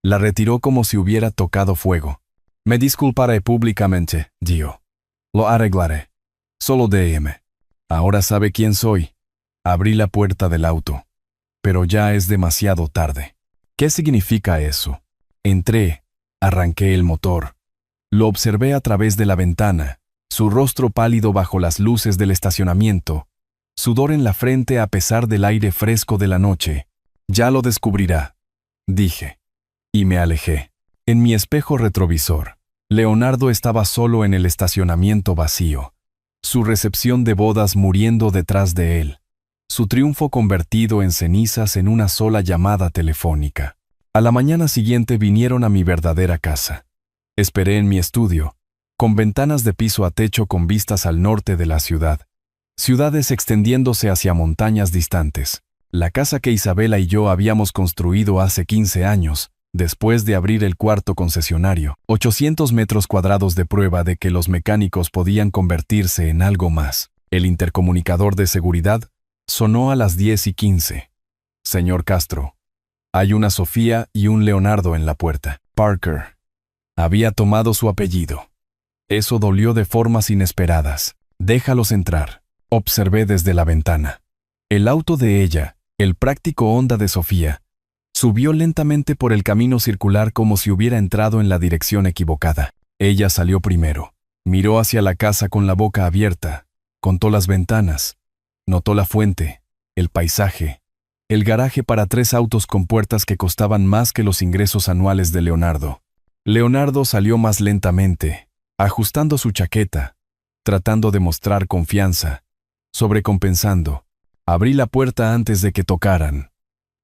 S1: La retiró como si hubiera tocado fuego. Me disculparé públicamente, Dio. Lo arreglaré. Solo DM. Ahora sabe quién soy. Abrí la puerta del auto. Pero ya es demasiado tarde. ¿Qué significa eso? Entré. Arranqué el motor. Lo observé a través de la ventana, su rostro pálido bajo las luces del estacionamiento, sudor en la frente a pesar del aire fresco de la noche. Ya lo descubrirá, dije. Y me alejé. En mi espejo retrovisor, Leonardo estaba solo en el estacionamiento vacío, su recepción de bodas muriendo detrás de él, su triunfo convertido en cenizas en una sola llamada telefónica. A la mañana siguiente vinieron a mi verdadera casa. Esperé en mi estudio, con ventanas de piso a techo con vistas al norte de la ciudad, ciudades extendiéndose hacia montañas distantes. La casa que Isabela y yo habíamos construido hace 15 años, después de abrir el cuarto concesionario, 800 metros cuadrados de prueba de que los mecánicos podían convertirse en algo más. El intercomunicador de seguridad sonó a las 10:15. Señor Castro, hay una Sofía y un Leonardo en la puerta. Parker. Había tomado su apellido. Eso dolió de formas inesperadas. Déjalos entrar. Observé desde la ventana. El auto de ella, el práctico Honda de Sofía, subió lentamente por el camino circular como si hubiera entrado en la dirección equivocada. Ella salió primero. Miró hacia la casa con la boca abierta. Contó las ventanas. Notó la fuente, el paisaje, el garaje para 3 autos con puertas que costaban más que los ingresos anuales de Leonardo. Leonardo salió más lentamente, ajustando su chaqueta, tratando de mostrar confianza, sobrecompensando. Abrí la puerta antes de que tocaran.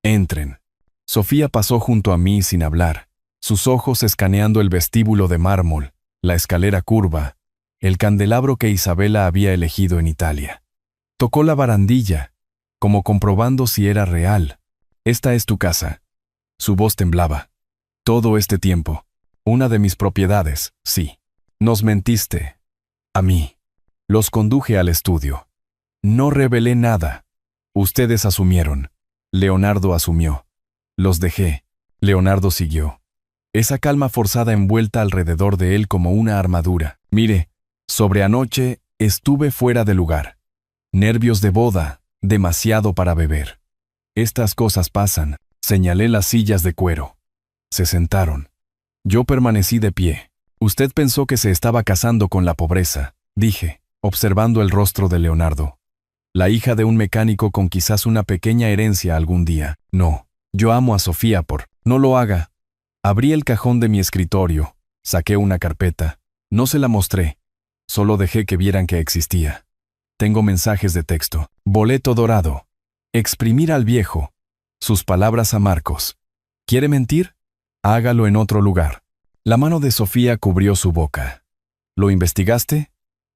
S1: Entren. Sofía pasó junto a mí sin hablar, sus ojos escaneando el vestíbulo de mármol, la escalera curva, el candelabro que Isabela había elegido en Italia. Tocó la barandilla, como comprobando si era real. Esta es tu casa. Su voz temblaba. Todo este tiempo. Una de mis propiedades, sí. Nos mentiste. A mí. Los conduje al estudio. No revelé nada. Ustedes asumieron. Leonardo asumió. Los dejé. Leonardo siguió. Esa calma forzada envuelta alrededor de él como una armadura. Mire, sobre anoche estuve fuera de lugar. Nervios de boda, demasiado para beber. Estas cosas pasan. Señalé las sillas de cuero. Se sentaron. Yo permanecí de pie. Usted pensó que se estaba casando con la pobreza, dije, observando el rostro de Leonardo. La hija de un mecánico con quizás una pequeña herencia algún día. No, yo amo a Sofía por... No lo haga. Abrí el cajón de mi escritorio, saqué una carpeta. No se la mostré. Solo dejé que vieran que existía. Tengo mensajes de texto. Boleto dorado. Exprimir al viejo. Sus palabras a Marcos. ¿Quiere mentir? Hágalo en otro lugar. La mano de Sofía cubrió su boca. ¿Lo investigaste?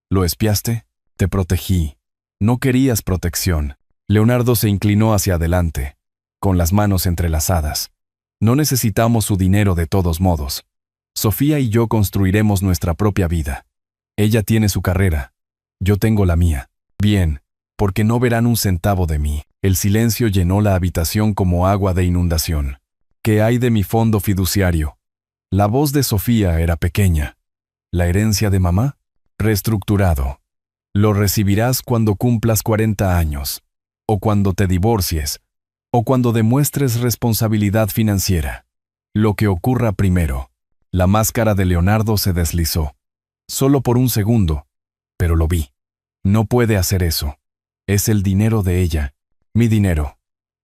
S1: ¿Lo espiaste? Te protegí. No querías protección. Leonardo se inclinó hacia adelante, con las manos entrelazadas. No necesitamos su dinero de todos modos. Sofía y yo construiremos nuestra propia vida. Ella tiene su carrera. Yo tengo la mía. Bien, porque no verán un centavo de mí. El silencio llenó la habitación como agua de inundación. ¿Qué hay de mi fondo fiduciario? La voz de Sofía era pequeña. ¿La herencia de mamá? Reestructurado. Lo recibirás cuando cumplas 40 años, o cuando te divorcies, o cuando demuestres responsabilidad financiera. Lo que ocurra primero. La máscara de Leonardo se deslizó. Solo por un segundo, pero lo vi. No puede hacer eso. Es el dinero de ella, mi dinero,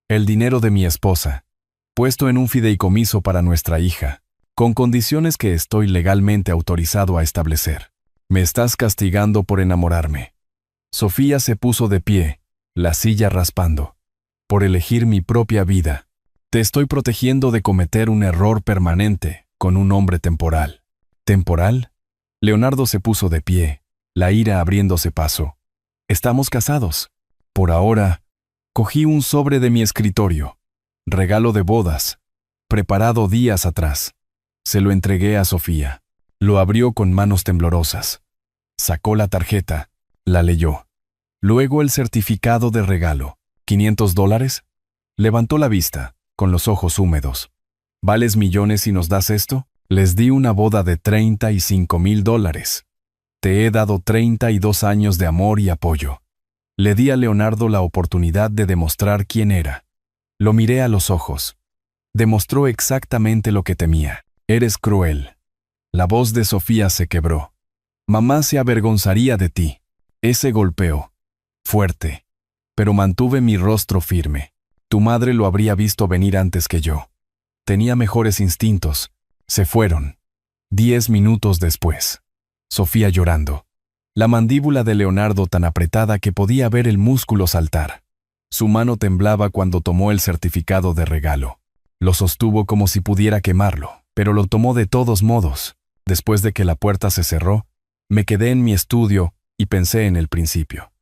S1: el dinero de mi esposa, puesto en un fideicomiso para nuestra hija, con condiciones que estoy legalmente autorizado a establecer. Me estás castigando por enamorarme. Sofía se puso de pie, la silla raspando. Por elegir mi propia vida. Te estoy protegiendo de cometer un error permanente con un hombre temporal. ¿Temporal? Leonardo se puso de pie, la ira abriéndose paso. Estamos casados. Por ahora, cogí un sobre de mi escritorio. Regalo de bodas, preparado días atrás. Se lo entregué a Sofía. Lo abrió con manos temblorosas. Sacó la tarjeta, la leyó. Luego el certificado de regalo. ¿$500? Levantó la vista, con los ojos húmedos. ¿Vales millones si nos das esto? Les di una boda de $35,000. Te he dado 32 años de amor y apoyo. Le di a Leonardo la oportunidad de demostrar quién era. Lo miré a los ojos. Demostró exactamente lo que temía. Eres cruel. La voz de Sofía se quebró. Mamá se avergonzaría de ti. Ese golpeó. Fuerte. Pero mantuve mi rostro firme. Tu madre lo habría visto venir antes que yo. Tenía mejores instintos. Se fueron. 10 minutos después. Sofía llorando. La mandíbula de Leonardo tan apretada que podía ver el músculo saltar. Su mano temblaba cuando tomó el certificado de regalo. Lo sostuvo como si pudiera quemarlo, pero lo tomó de todos modos. Después de que la puerta se cerró, me quedé en mi estudio y pensé en el principio.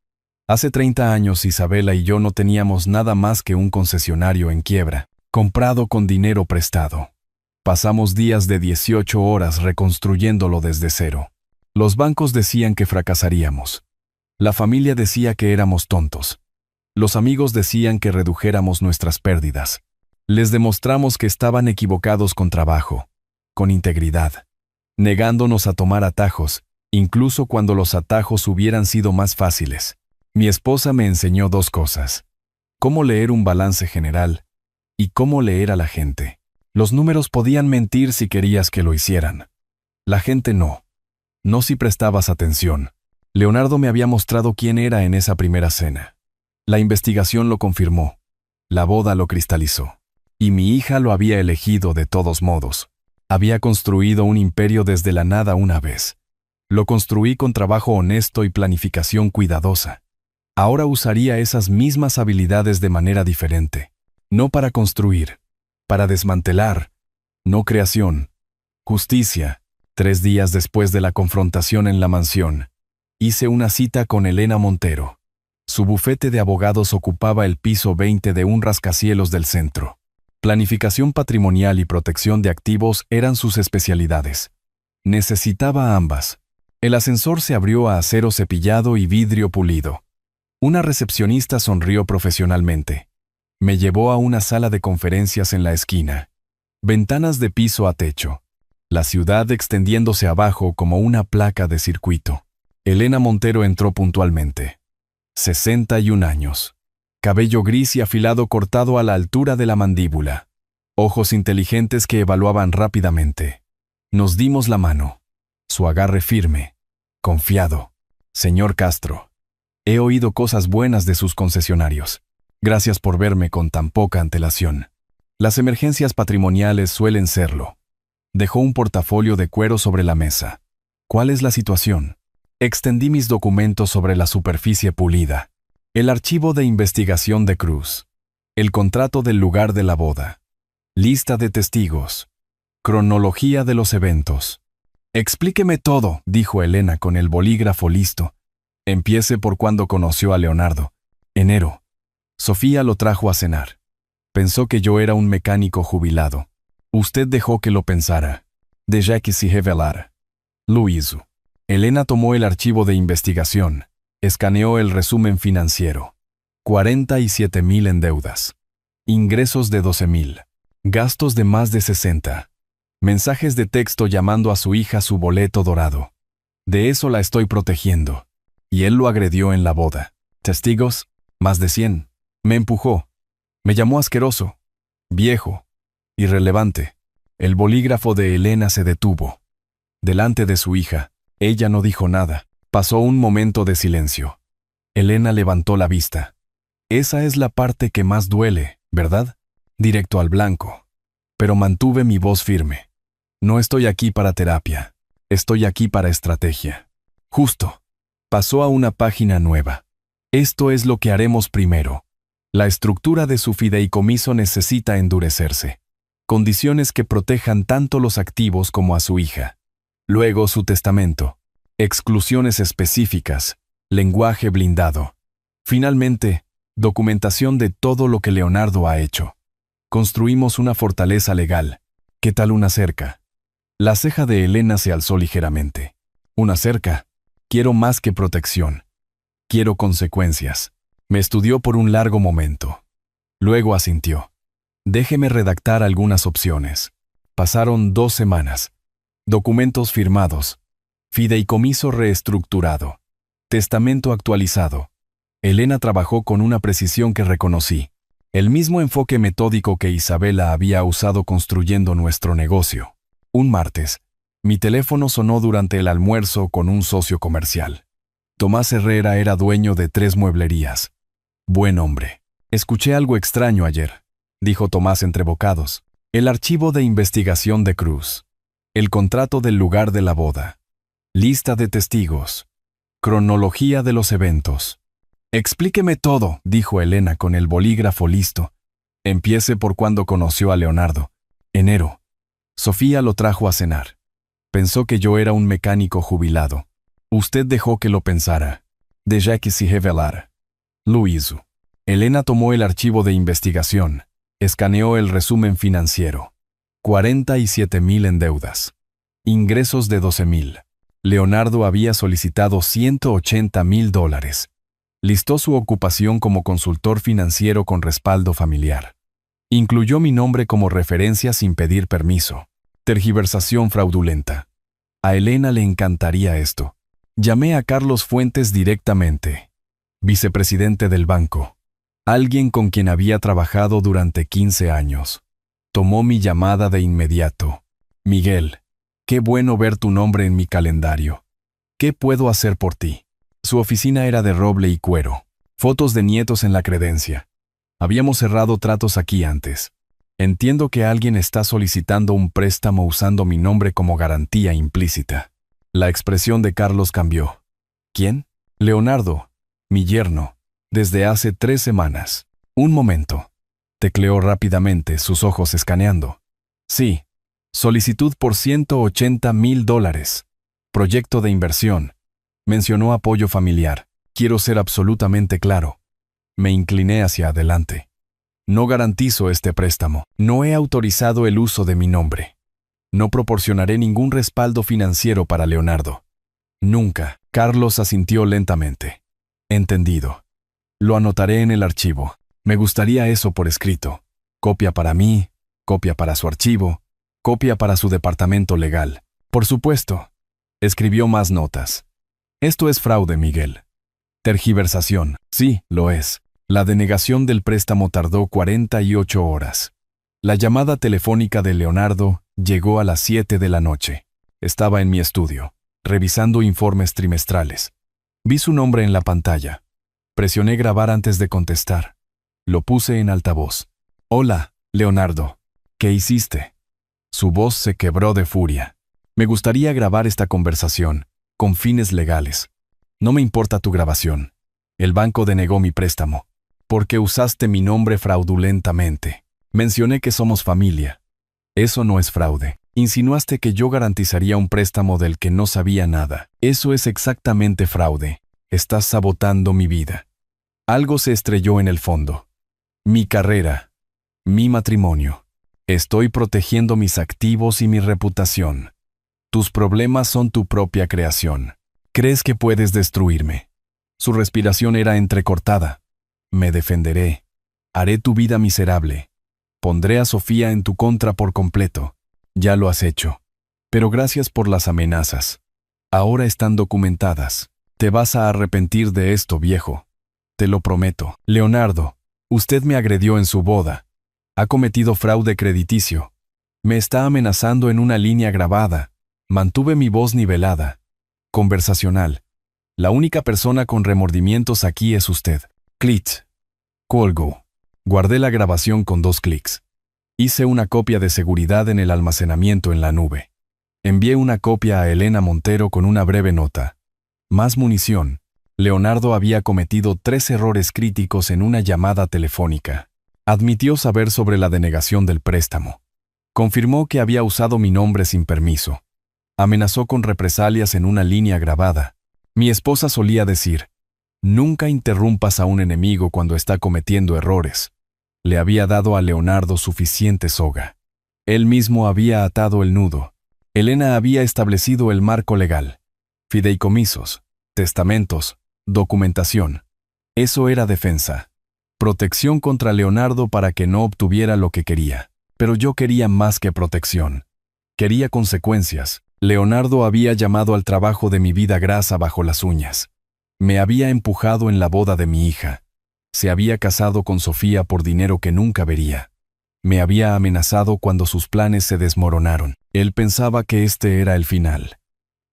S1: Hace 30 años Isabela y yo no teníamos nada más que un concesionario en quiebra, comprado con dinero prestado. Pasamos días de 18 horas reconstruyéndolo desde cero. Los bancos decían que fracasaríamos. La familia decía que éramos tontos. Los amigos decían que redujéramos nuestras pérdidas. Les demostramos que estaban equivocados con trabajo, con integridad, negándonos a tomar atajos, incluso cuando los atajos hubieran sido más fáciles. Mi esposa me enseñó 2 cosas. Cómo leer un balance general y cómo leer a la gente. Los números podían mentir si querías que lo hicieran. La gente no. No si prestabas atención. Leonardo me había mostrado quién era en esa primera cena. La investigación lo confirmó. La boda lo cristalizó. Y mi hija lo había elegido de todos modos. Había construido un imperio desde la nada una vez. Lo construí con trabajo honesto y planificación cuidadosa. Ahora usaría esas mismas habilidades de manera diferente. No para construir, para desmantelar. No creación. Justicia. 3 días después de la confrontación en la mansión, hice una cita con Elena Montero. Su bufete de abogados ocupaba el piso 20 de un rascacielos del centro. Planificación patrimonial y protección de activos eran sus especialidades. Necesitaba ambas. El ascensor se abrió a acero cepillado y vidrio pulido. Una recepcionista sonrió profesionalmente. Me llevó a una sala de conferencias en la esquina. Ventanas de piso a techo. La ciudad extendiéndose abajo como una placa de circuito. Elena Montero entró puntualmente. 61 años. Cabello gris y afilado cortado a la altura de la mandíbula. Ojos inteligentes que evaluaban rápidamente. Nos dimos la mano. Su agarre firme. Confiado. Señor Castro. He oído cosas buenas de sus concesionarios. Gracias por verme con tan poca antelación. Las emergencias patrimoniales suelen serlo. Dejó un portafolio de cuero sobre la mesa. ¿Cuál es la situación? Extendí mis documentos sobre la superficie pulida. El archivo de investigación de Cruz. El contrato del lugar de la boda. Lista de testigos. Cronología de los eventos. Explíqueme todo, dijo Elena con el bolígrafo listo. Empiece por cuando conoció a Leonardo. Enero. Sofía lo trajo a cenar. Pensó que yo era un mecánico jubilado. Usted dejó que lo pensara. Desde que se revelara. Lo hizo. Elena tomó el archivo de investigación. Escaneó el resumen financiero. 47,000 en deudas. Ingresos de 12,000. Gastos de más de 60. Mensajes de texto llamando a su hija su boleto dorado. De eso la estoy protegiendo. Y él lo agredió en la boda. Testigos, más de 100. Me empujó. Me llamó asqueroso. Viejo. Irrelevante. El bolígrafo de Elena se detuvo. Delante de su hija, ella no dijo nada. Pasó un momento de silencio. Elena levantó la vista. Esa es la parte que más duele, ¿verdad? Directo al blanco. Pero mantuve mi voz firme. No estoy aquí para terapia. Estoy aquí para estrategia. Justo. Pasó a una página nueva. Esto es lo que haremos primero. La estructura de su fideicomiso necesita endurecerse. Condiciones que protejan tanto los activos como a su hija. Luego su testamento. Exclusiones específicas. Lenguaje blindado. Finalmente, documentación de todo lo que Leonardo ha hecho. Construimos una fortaleza legal. ¿Qué tal una cerca? La ceja de Elena se alzó ligeramente. ¿Una cerca? Quiero más que protección. Quiero consecuencias. Me estudió por un largo momento. Luego asintió. Déjeme redactar algunas opciones. Pasaron 2 semanas. Documentos firmados. Fideicomiso reestructurado. Testamento actualizado. Elena trabajó con una precisión que reconocí. El mismo enfoque metódico que Isabela había usado construyendo nuestro negocio. Un martes, mi teléfono sonó durante el almuerzo con un socio comercial. Tomás Herrera era dueño de 3 mueblerías. Buen hombre. Escuché algo extraño ayer, dijo Tomás entre bocados. El archivo de investigación de Cruz. El contrato del lugar de la boda. Lista de testigos. Cronología de los eventos. Explíqueme todo, dijo Elena con el bolígrafo listo. Empiece por cuando conoció a Leonardo. Enero. Sofía lo trajo a cenar. Pensó que yo era un mecánico jubilado. Usted dejó que lo pensara. Deja que se revelara. Lo hizo. Elena tomó el archivo de investigación. Escaneó el resumen financiero. 47,000 en deudas. Ingresos de 12,000. Leonardo había solicitado $180,000. Listó su ocupación como consultor financiero con respaldo familiar. Incluyó mi nombre como referencia sin pedir permiso. Tergiversación fraudulenta. A Elena le encantaría esto. Llamé a Carlos Fuentes directamente. Vicepresidente del banco. Alguien con quien había trabajado durante 15 años. Tomó mi llamada de inmediato. Miguel, qué bueno ver tu nombre en mi calendario. ¿Qué puedo hacer por ti? Su oficina era de roble y cuero. Fotos de nietos en la credencia. Habíamos cerrado tratos aquí antes. Entiendo que alguien está solicitando un préstamo usando mi nombre como garantía implícita. La expresión de Carlos cambió. ¿Quién? Leonardo, mi yerno, desde hace 3 semanas. Un momento. Tecleó rápidamente, sus ojos escaneando. Sí. Solicitud por $180,000. Proyecto de inversión. Mencionó apoyo familiar. Quiero ser absolutamente claro. Me incliné hacia adelante. No garantizo este préstamo. No he autorizado el uso de mi nombre. No proporcionaré ningún respaldo financiero para Leonardo. Nunca. Carlos asintió lentamente. Entendido. Lo anotaré en el archivo. Me gustaría eso por escrito. Copia para mí, copia para su archivo, copia para su departamento legal. Por supuesto. Escribió más notas. Esto es fraude, Miguel. Tergiversación. Sí, lo es. La denegación del préstamo tardó 48 horas. La llamada telefónica de Leonardo llegó a las 7 de la noche. Estaba en mi estudio, revisando informes trimestrales. Vi su nombre en la pantalla. Presioné grabar antes de contestar. Lo puse en altavoz. Hola, Leonardo. ¿Qué hiciste? Su voz se quebró de furia. Me gustaría grabar esta conversación, con fines legales. No me importa tu grabación. El banco denegó mi préstamo, porque usaste mi nombre fraudulentamente. Mencioné que somos familia. Eso no es fraude. Insinuaste que yo garantizaría un préstamo del que no sabía nada. Eso es exactamente fraude. Estás sabotando mi vida. Algo se estrelló en el fondo. Mi carrera. Mi matrimonio. Estoy protegiendo mis activos y mi reputación. Tus problemas son tu propia creación. ¿Crees que puedes destruirme? Su respiración era entrecortada. Me defenderé. Haré tu vida miserable. Pondré a Sofía en tu contra por completo. Ya lo has hecho. Pero gracias por las amenazas. Ahora están documentadas. Te vas a arrepentir de esto, viejo. Te lo prometo. Leonardo, usted me agredió en su boda. Ha cometido fraude crediticio. Me está amenazando en una línea grabada. Mantuve mi voz nivelada. Conversacional. La única persona con remordimientos aquí es usted. Clit. Colgo. Guardé la grabación con 2 clics. Hice una copia de seguridad en el almacenamiento en la nube. Envié una copia a Elena Montero con una breve nota. Más munición. Leonardo había cometido 3 errores críticos en una llamada telefónica. Admitió saber sobre la denegación del préstamo. Confirmó que había usado mi nombre sin permiso. Amenazó con represalias en una línea grabada. Mi esposa solía decir: nunca interrumpas a un enemigo cuando está cometiendo errores. Le había dado a Leonardo suficiente soga. Él mismo había atado el nudo. Elena había establecido el marco legal. Fideicomisos, testamentos, documentación. Eso era defensa. Protección contra Leonardo para que no obtuviera lo que quería. Pero yo quería más que protección. Quería consecuencias. Leonardo había llamado al trabajo de mi vida grasa bajo las uñas. Me había empujado en la boda de mi hija. Se había casado con Sofía por dinero que nunca vería. Me había amenazado cuando sus planes se desmoronaron. Él pensaba que este era el final.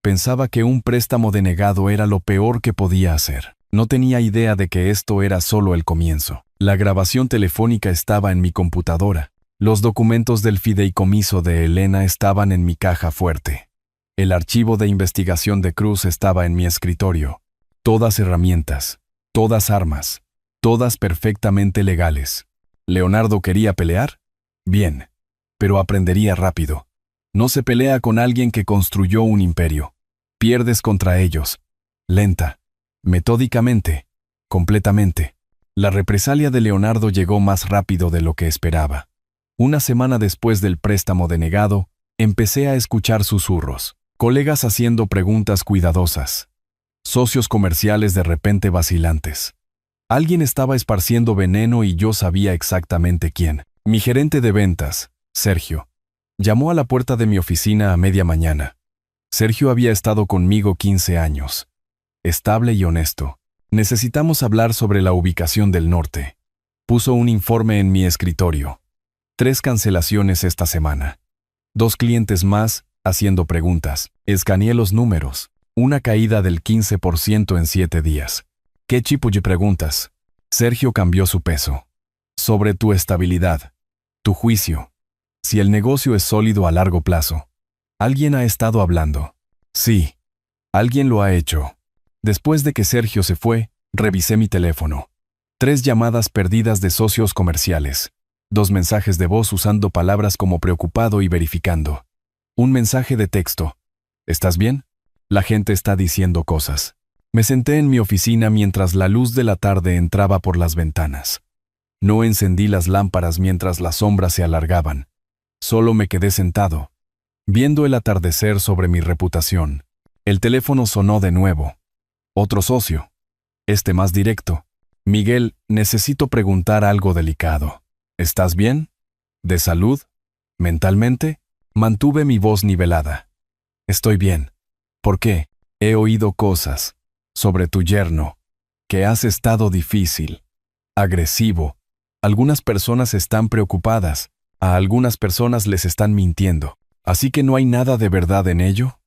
S1: Pensaba que un préstamo denegado era lo peor que podía hacer. No tenía idea de que esto era solo el comienzo. La grabación telefónica estaba en mi computadora. Los documentos del fideicomiso de Elena estaban en mi caja fuerte. El archivo de investigación de Cruz estaba en mi escritorio. Todas herramientas, todas armas, todas perfectamente legales. ¿Leonardo quería pelear? Bien, pero aprendería rápido. No se pelea con alguien que construyó un imperio. Pierdes contra ellos. Lenta, metódicamente, completamente. La represalia de Leonardo llegó más rápido de lo que esperaba. Una semana después del préstamo denegado, empecé a escuchar susurros. Colegas haciendo preguntas cuidadosas. Socios comerciales de repente vacilantes. Alguien estaba esparciendo veneno y yo sabía exactamente quién. Mi gerente de ventas, Sergio, llamó a la puerta de mi oficina a media mañana. Sergio había estado conmigo 15 años. Estable y honesto. Necesitamos hablar sobre la ubicación del norte. Puso un informe en mi escritorio. 3 cancelaciones esta semana. 2 clientes más, haciendo preguntas. Escaneé los números. Una caída del 15% en 7 días. ¿Qué tipo de preguntas? Sergio cambió su peso. Sobre tu estabilidad. Tu juicio. Si el negocio es sólido a largo plazo. ¿Alguien ha estado hablando? Sí. Alguien lo ha hecho. Después de que Sergio se fue, revisé mi teléfono. 3 llamadas perdidas de socios comerciales. 2 mensajes de voz usando palabras como preocupado y verificando. Un mensaje de texto. ¿Estás bien? La gente está diciendo cosas. Me senté en mi oficina mientras la luz de la tarde entraba por las ventanas. No encendí las lámparas mientras las sombras se alargaban. Solo me quedé sentado, viendo el atardecer sobre mi reputación. El teléfono sonó de nuevo. Otro socio. Este más directo. Miguel, necesito preguntar algo delicado. ¿Estás bien? ¿De salud? ¿Mentalmente? Mantuve mi voz nivelada. Estoy bien. ¿Por qué? He oído cosas sobre tu yerno, que has estado difícil, agresivo. Algunas personas están preocupadas, a algunas personas les están mintiendo. ¿Así que no hay nada de verdad en ello?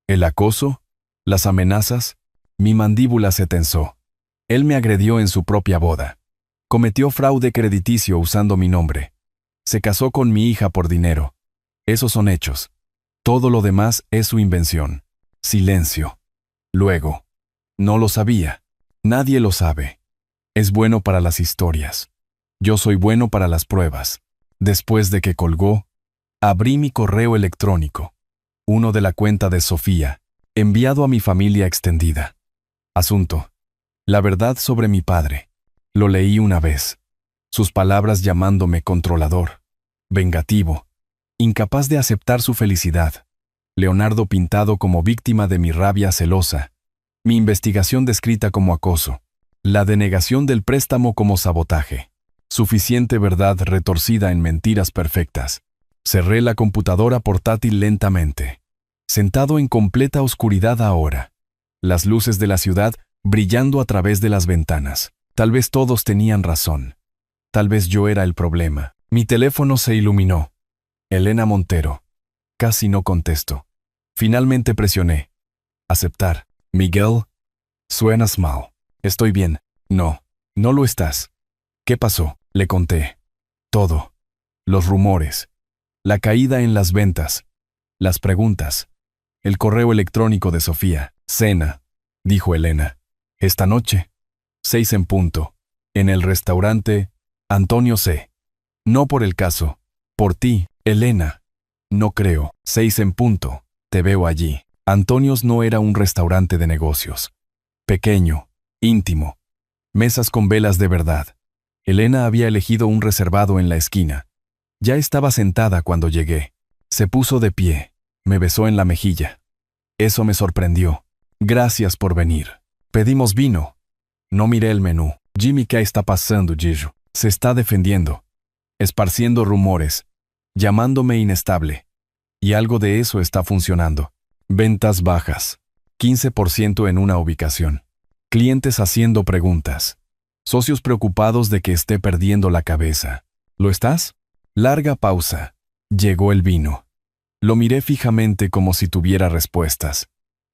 S1: ¿El acoso? ¿Las amenazas? Mi mandíbula se tensó. Él me agredió en su propia boda. Cometió fraude crediticio usando mi nombre. Se casó con mi hija por dinero. Esos son hechos. Todo lo demás es su invención. Silencio. Luego. No lo sabía. Nadie lo sabe. Es bueno para las historias. Yo soy bueno para las pruebas. Después de que colgó, abrí mi correo electrónico. Uno de la cuenta de Sofía, enviado a mi familia extendida. Asunto. La verdad sobre mi padre. Lo leí una vez. Sus palabras llamándome controlador, vengativo, incapaz de aceptar su felicidad. Leonardo pintado como víctima de mi rabia celosa. Mi investigación descrita como acoso. La denegación del préstamo como sabotaje. Suficiente verdad retorcida en mentiras perfectas. Cerré la computadora portátil lentamente. Sentado en completa oscuridad ahora. Las luces de la ciudad brillando a través de las ventanas. Tal vez todos tenían razón. Tal vez yo era el problema. Mi teléfono se iluminó. Elena Montero. Casi no contesto. Finalmente presioné. Aceptar. Miguel. Suenas mal. Estoy bien. No, no lo estás. ¿Qué pasó? Le conté. Todo. Los rumores. La caída en las ventas. Las preguntas. El correo electrónico de Sofía. Cena, dijo Elena. Esta noche. 6 en punto. En el restaurante Antonio C. No por el caso. Por ti, Elena. No creo. 6 en punto. Te veo allí. Antonio's no era un restaurante de negocios. Pequeño, íntimo. Mesas con velas de verdad. Elena había elegido un reservado en la esquina. Ya estaba sentada cuando llegué. Se puso de pie. Me besó en la mejilla. Eso me sorprendió. Gracias por venir. Pedimos vino. No miré el menú. Jimmy, ¿qué está pasando, Gillo? Se está defendiendo. Esparciendo rumores. Llamándome inestable. Y algo de eso está funcionando. Ventas bajas. 15% en una ubicación. Clientes haciendo preguntas. Socios preocupados de que esté perdiendo la cabeza. ¿Lo estás? Larga pausa. Llegó el vino. Lo miré fijamente como si tuviera respuestas.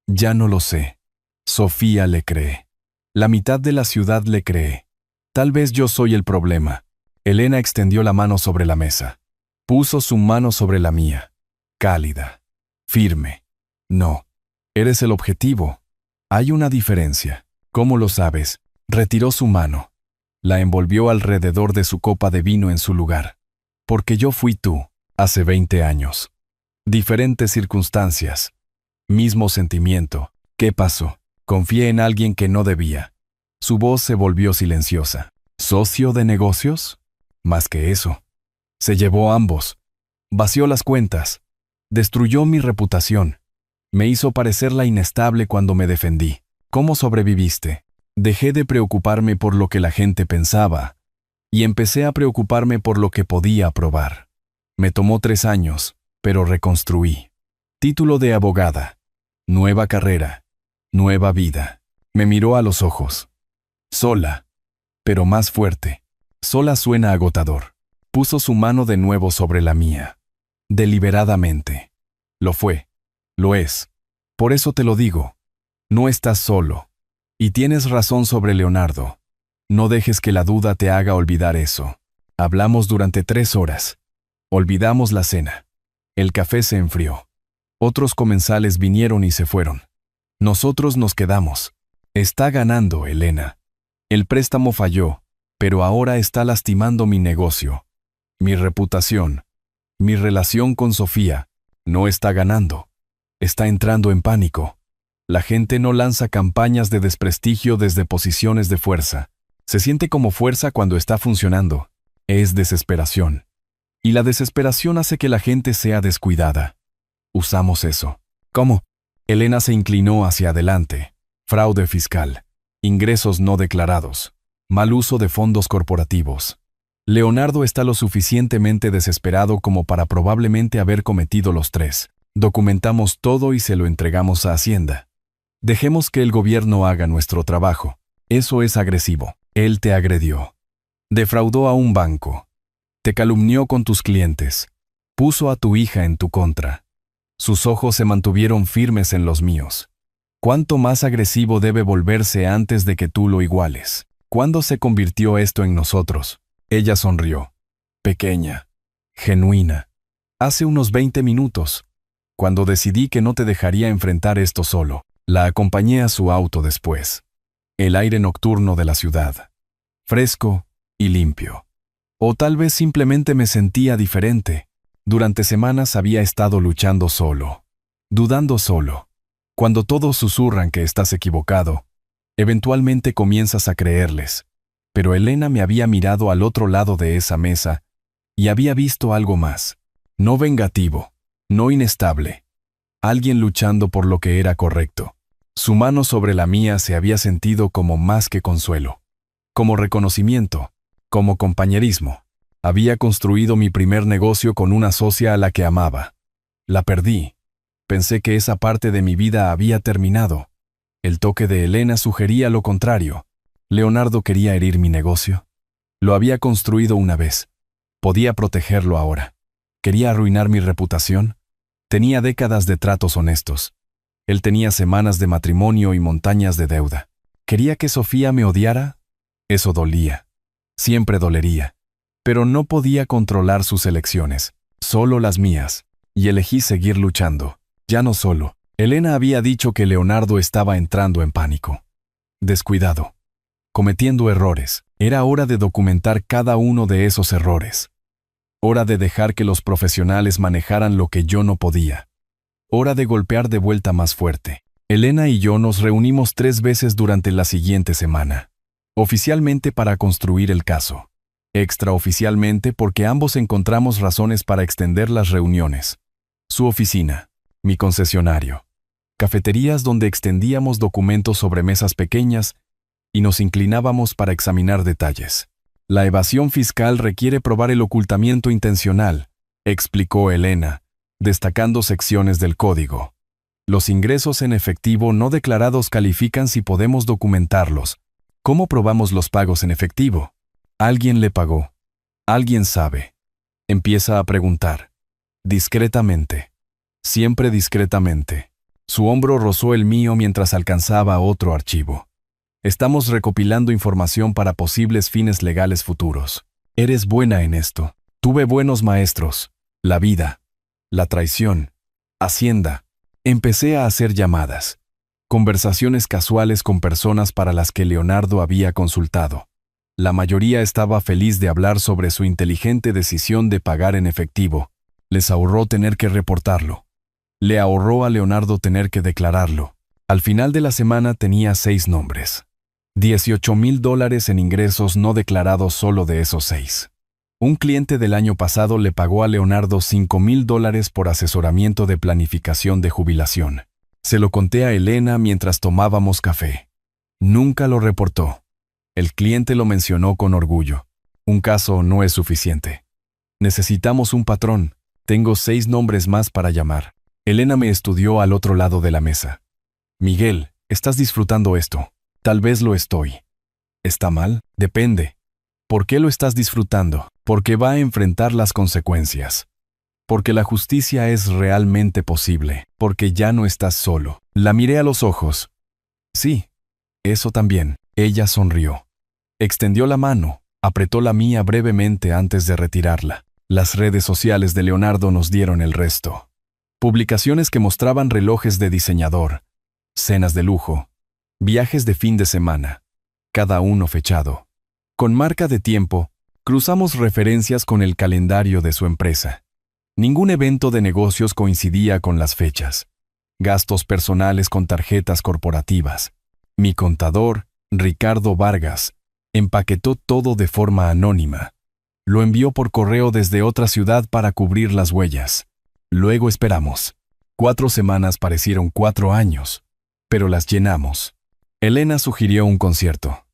S1: Ya no lo sé. Sofía le cree. La mitad de la ciudad le cree. Tal vez yo soy el problema. Elena extendió la mano sobre la mesa. Puso su mano sobre la mía. Cálida. Firme. No. Eres el objetivo. Hay una diferencia. ¿Cómo lo sabes? Retiró su mano. La envolvió alrededor de su copa de vino en su lugar. Porque yo fui tú, hace 20 años. Diferentes circunstancias. Mismo sentimiento. ¿Qué pasó? Confié en alguien que no debía. Su voz se volvió silenciosa. ¿Socio de negocios? Más que eso. Se llevó ambos. Vació las cuentas. Destruyó mi reputación. Me hizo parecerla inestable cuando me defendí. ¿Cómo sobreviviste? Dejé de preocuparme por lo que la gente pensaba y empecé a preocuparme por lo que podía probar. Me tomó 3 años, pero reconstruí. Título de abogada. Nueva carrera. Nueva vida. Me miró a los ojos. Sola, pero más fuerte. Sola suena agotador. Puso su mano de nuevo sobre la mía. Deliberadamente. Lo fue. Lo es. Por eso te lo digo. No estás solo. Y tienes razón sobre Leonardo. No dejes que la duda te haga olvidar eso. Hablamos durante 3 horas. Olvidamos la cena. El café se enfrió. Otros comensales vinieron y se fueron. Nosotros nos quedamos. Está ganando, Elena. El préstamo falló, pero ahora está lastimando mi negocio. Mi reputación. Mi relación con Sofía. No está ganando. Está entrando en pánico. La gente no lanza campañas de desprestigio desde posiciones de fuerza. Se siente como fuerza cuando está funcionando. Es desesperación. Y la desesperación hace que la gente sea descuidada. Usamos eso. ¿Cómo? Elena se inclinó hacia adelante. Fraude fiscal. Ingresos no declarados. Mal uso de fondos corporativos. Leonardo está lo suficientemente desesperado como para probablemente haber cometido los 3. Documentamos todo y se lo entregamos a Hacienda. Dejemos que el gobierno haga nuestro trabajo. Eso es agresivo. Él te agredió. Defraudó a un banco. Te calumnió con tus clientes. Puso a tu hija en tu contra. Sus ojos se mantuvieron firmes en los míos. ¿Cuánto más agresivo debe volverse antes de que tú lo iguales? ¿Cuándo se convirtió esto en nosotros? Ella sonrió. Pequeña. Genuina. Hace unos 20 minutos. Cuando decidí que no te dejaría enfrentar esto solo. La acompañé a su auto después. El aire nocturno de la ciudad. Fresco y limpio. O tal vez simplemente me sentía diferente. Durante semanas había estado luchando solo. Dudando solo. Cuando todos susurran que estás equivocado, eventualmente comienzas a creerles. Pero Elena me había mirado al otro lado de esa mesa y había visto algo más. No vengativo, no inestable. Alguien luchando por lo que era correcto. Su mano sobre la mía se había sentido como más que consuelo. Como reconocimiento, como compañerismo. Había construido mi primer negocio con una socia a la que amaba. La perdí. Pensé que esa parte de mi vida había terminado. El toque de Elena sugería lo contrario. ¿Leonardo quería herir mi negocio? Lo había construido una vez. Podía protegerlo ahora. ¿Quería arruinar mi reputación? Tenía décadas de tratos honestos. Él tenía semanas de matrimonio y montañas de deuda. ¿Quería que Sofía me odiara? Eso dolía. Siempre dolería. Pero no podía controlar sus elecciones, solo las mías, y elegí seguir luchando. Ya no solo. Elena había dicho que Leonardo estaba entrando en pánico. Descuidado. Cometiendo errores. Era hora de documentar cada uno de esos errores. Hora de dejar que los profesionales manejaran lo que yo no podía. Hora de golpear de vuelta más fuerte. Elena y yo nos reunimos 3 veces durante la siguiente semana. Oficialmente para construir el caso. Extraoficialmente porque ambos encontramos razones para extender las reuniones. Su oficina. Mi concesionario. Cafeterías donde extendíamos documentos sobre mesas pequeñas y nos inclinábamos para examinar detalles. La evasión fiscal requiere probar el ocultamiento intencional, explicó Elena, destacando secciones del código. Los ingresos en efectivo no declarados califican si podemos documentarlos. ¿Cómo probamos los pagos en efectivo? Alguien le pagó. Alguien sabe. Empieza a preguntar. Discretamente. Siempre discretamente. Su hombro rozó el mío mientras alcanzaba otro archivo. Estamos recopilando información para posibles fines legales futuros. Eres buena en esto. Tuve buenos maestros. La vida. La traición. Hacienda. Empecé a hacer llamadas. Conversaciones casuales con personas para las que Leonardo había consultado. La mayoría estaba feliz de hablar sobre su inteligente decisión de pagar en efectivo. Les ahorró tener que reportarlo. Le ahorró a Leonardo tener que declararlo. Al final de la semana tenía 6 nombres. $18,000 en ingresos no declarados solo de esos 6. Un cliente del año pasado le pagó a Leonardo $5,000 por asesoramiento de planificación de jubilación. Se lo conté a Elena mientras tomábamos café. Nunca lo reportó. El cliente lo mencionó con orgullo. Un caso no es suficiente. Necesitamos un patrón. Tengo 6 nombres más para llamar. Elena me estudió al otro lado de la mesa. Miguel, ¿estás disfrutando esto? Tal vez lo estoy. ¿Está mal? Depende. ¿Por qué lo estás disfrutando? Porque va a enfrentar las consecuencias. Porque la justicia es realmente posible. Porque ya no estás solo. La miré a los ojos. Sí, eso también. Ella sonrió. Extendió la mano, apretó la mía brevemente antes de retirarla. Las redes sociales de Leonardo nos dieron el resto. Publicaciones que mostraban relojes de diseñador, cenas de lujo, viajes de fin de semana, cada uno fechado. Con marca de tiempo, cruzamos referencias con el calendario de su empresa. Ningún evento de negocios coincidía con las fechas. Gastos personales con tarjetas corporativas. Mi contador, Ricardo Vargas, empaquetó todo de forma anónima. Lo envió por correo desde otra ciudad para cubrir las huellas. Luego esperamos. 4 semanas parecieron 4 años, pero las llenamos. Elena sugirió un concierto.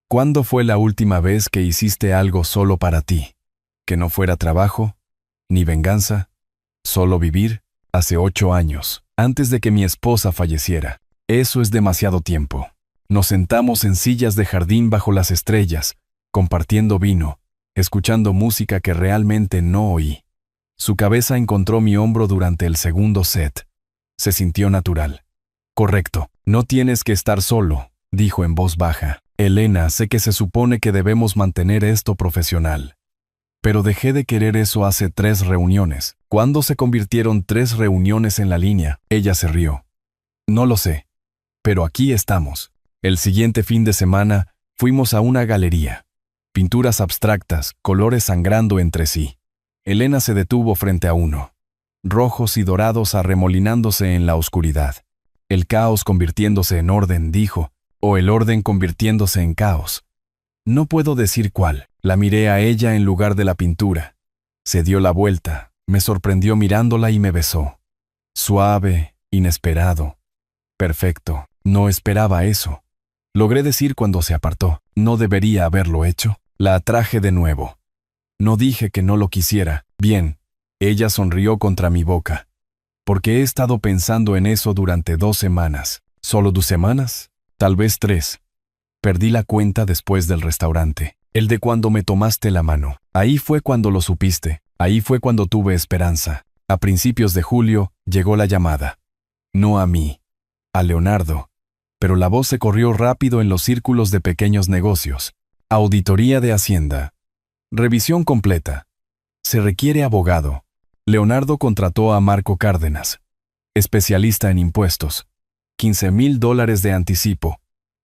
S1: ¿Cuándo fue la última vez que hiciste algo solo para ti? Que no fuera trabajo, ni venganza, solo vivir. Hace 8 años, antes de que mi esposa falleciera. Eso es demasiado tiempo. Nos sentamos en sillas de jardín bajo las estrellas, compartiendo vino, escuchando música que realmente no oí. Su cabeza encontró mi hombro durante el segundo set. Se sintió natural. Correcto, no tienes que estar solo, dijo en voz baja. Elena, sé que se supone que debemos mantener esto profesional. Pero dejé de querer eso hace 3 reuniones. ¿Cuándo se convirtieron 3 reuniones en la línea? Ella se rió. No lo sé. Pero aquí estamos. El siguiente fin de semana fuimos a una galería. Pinturas abstractas, colores sangrando entre sí. Elena se detuvo frente a uno. Rojos y dorados arremolinándose en la oscuridad. El caos convirtiéndose en orden, dijo, o el orden convirtiéndose en caos. No puedo decir cuál. La miré a ella en lugar de la pintura. Se dio la vuelta, me sorprendió mirándola y me besó. Suave, inesperado. Perfecto, no esperaba eso. Logré decir cuando se apartó. No debería haberlo hecho. La atraje de nuevo. No dije que no lo quisiera. Bien. Ella sonrió contra mi boca. Porque he estado pensando en eso durante 2 semanas. ¿Solo 2 semanas? Tal vez 3. Perdí la cuenta después del restaurante. El de cuando me tomaste la mano. Ahí fue cuando lo supiste. Ahí fue cuando tuve esperanza. A principios de julio llegó la llamada. No a mí. A Leonardo. pero la voz se corrió rápido en los círculos de pequeños negocios. Auditoría de Hacienda. Revisión completa. Se requiere abogado. Leonardo contrató a Marco Cárdenas, especialista en impuestos. $15,000 de anticipo,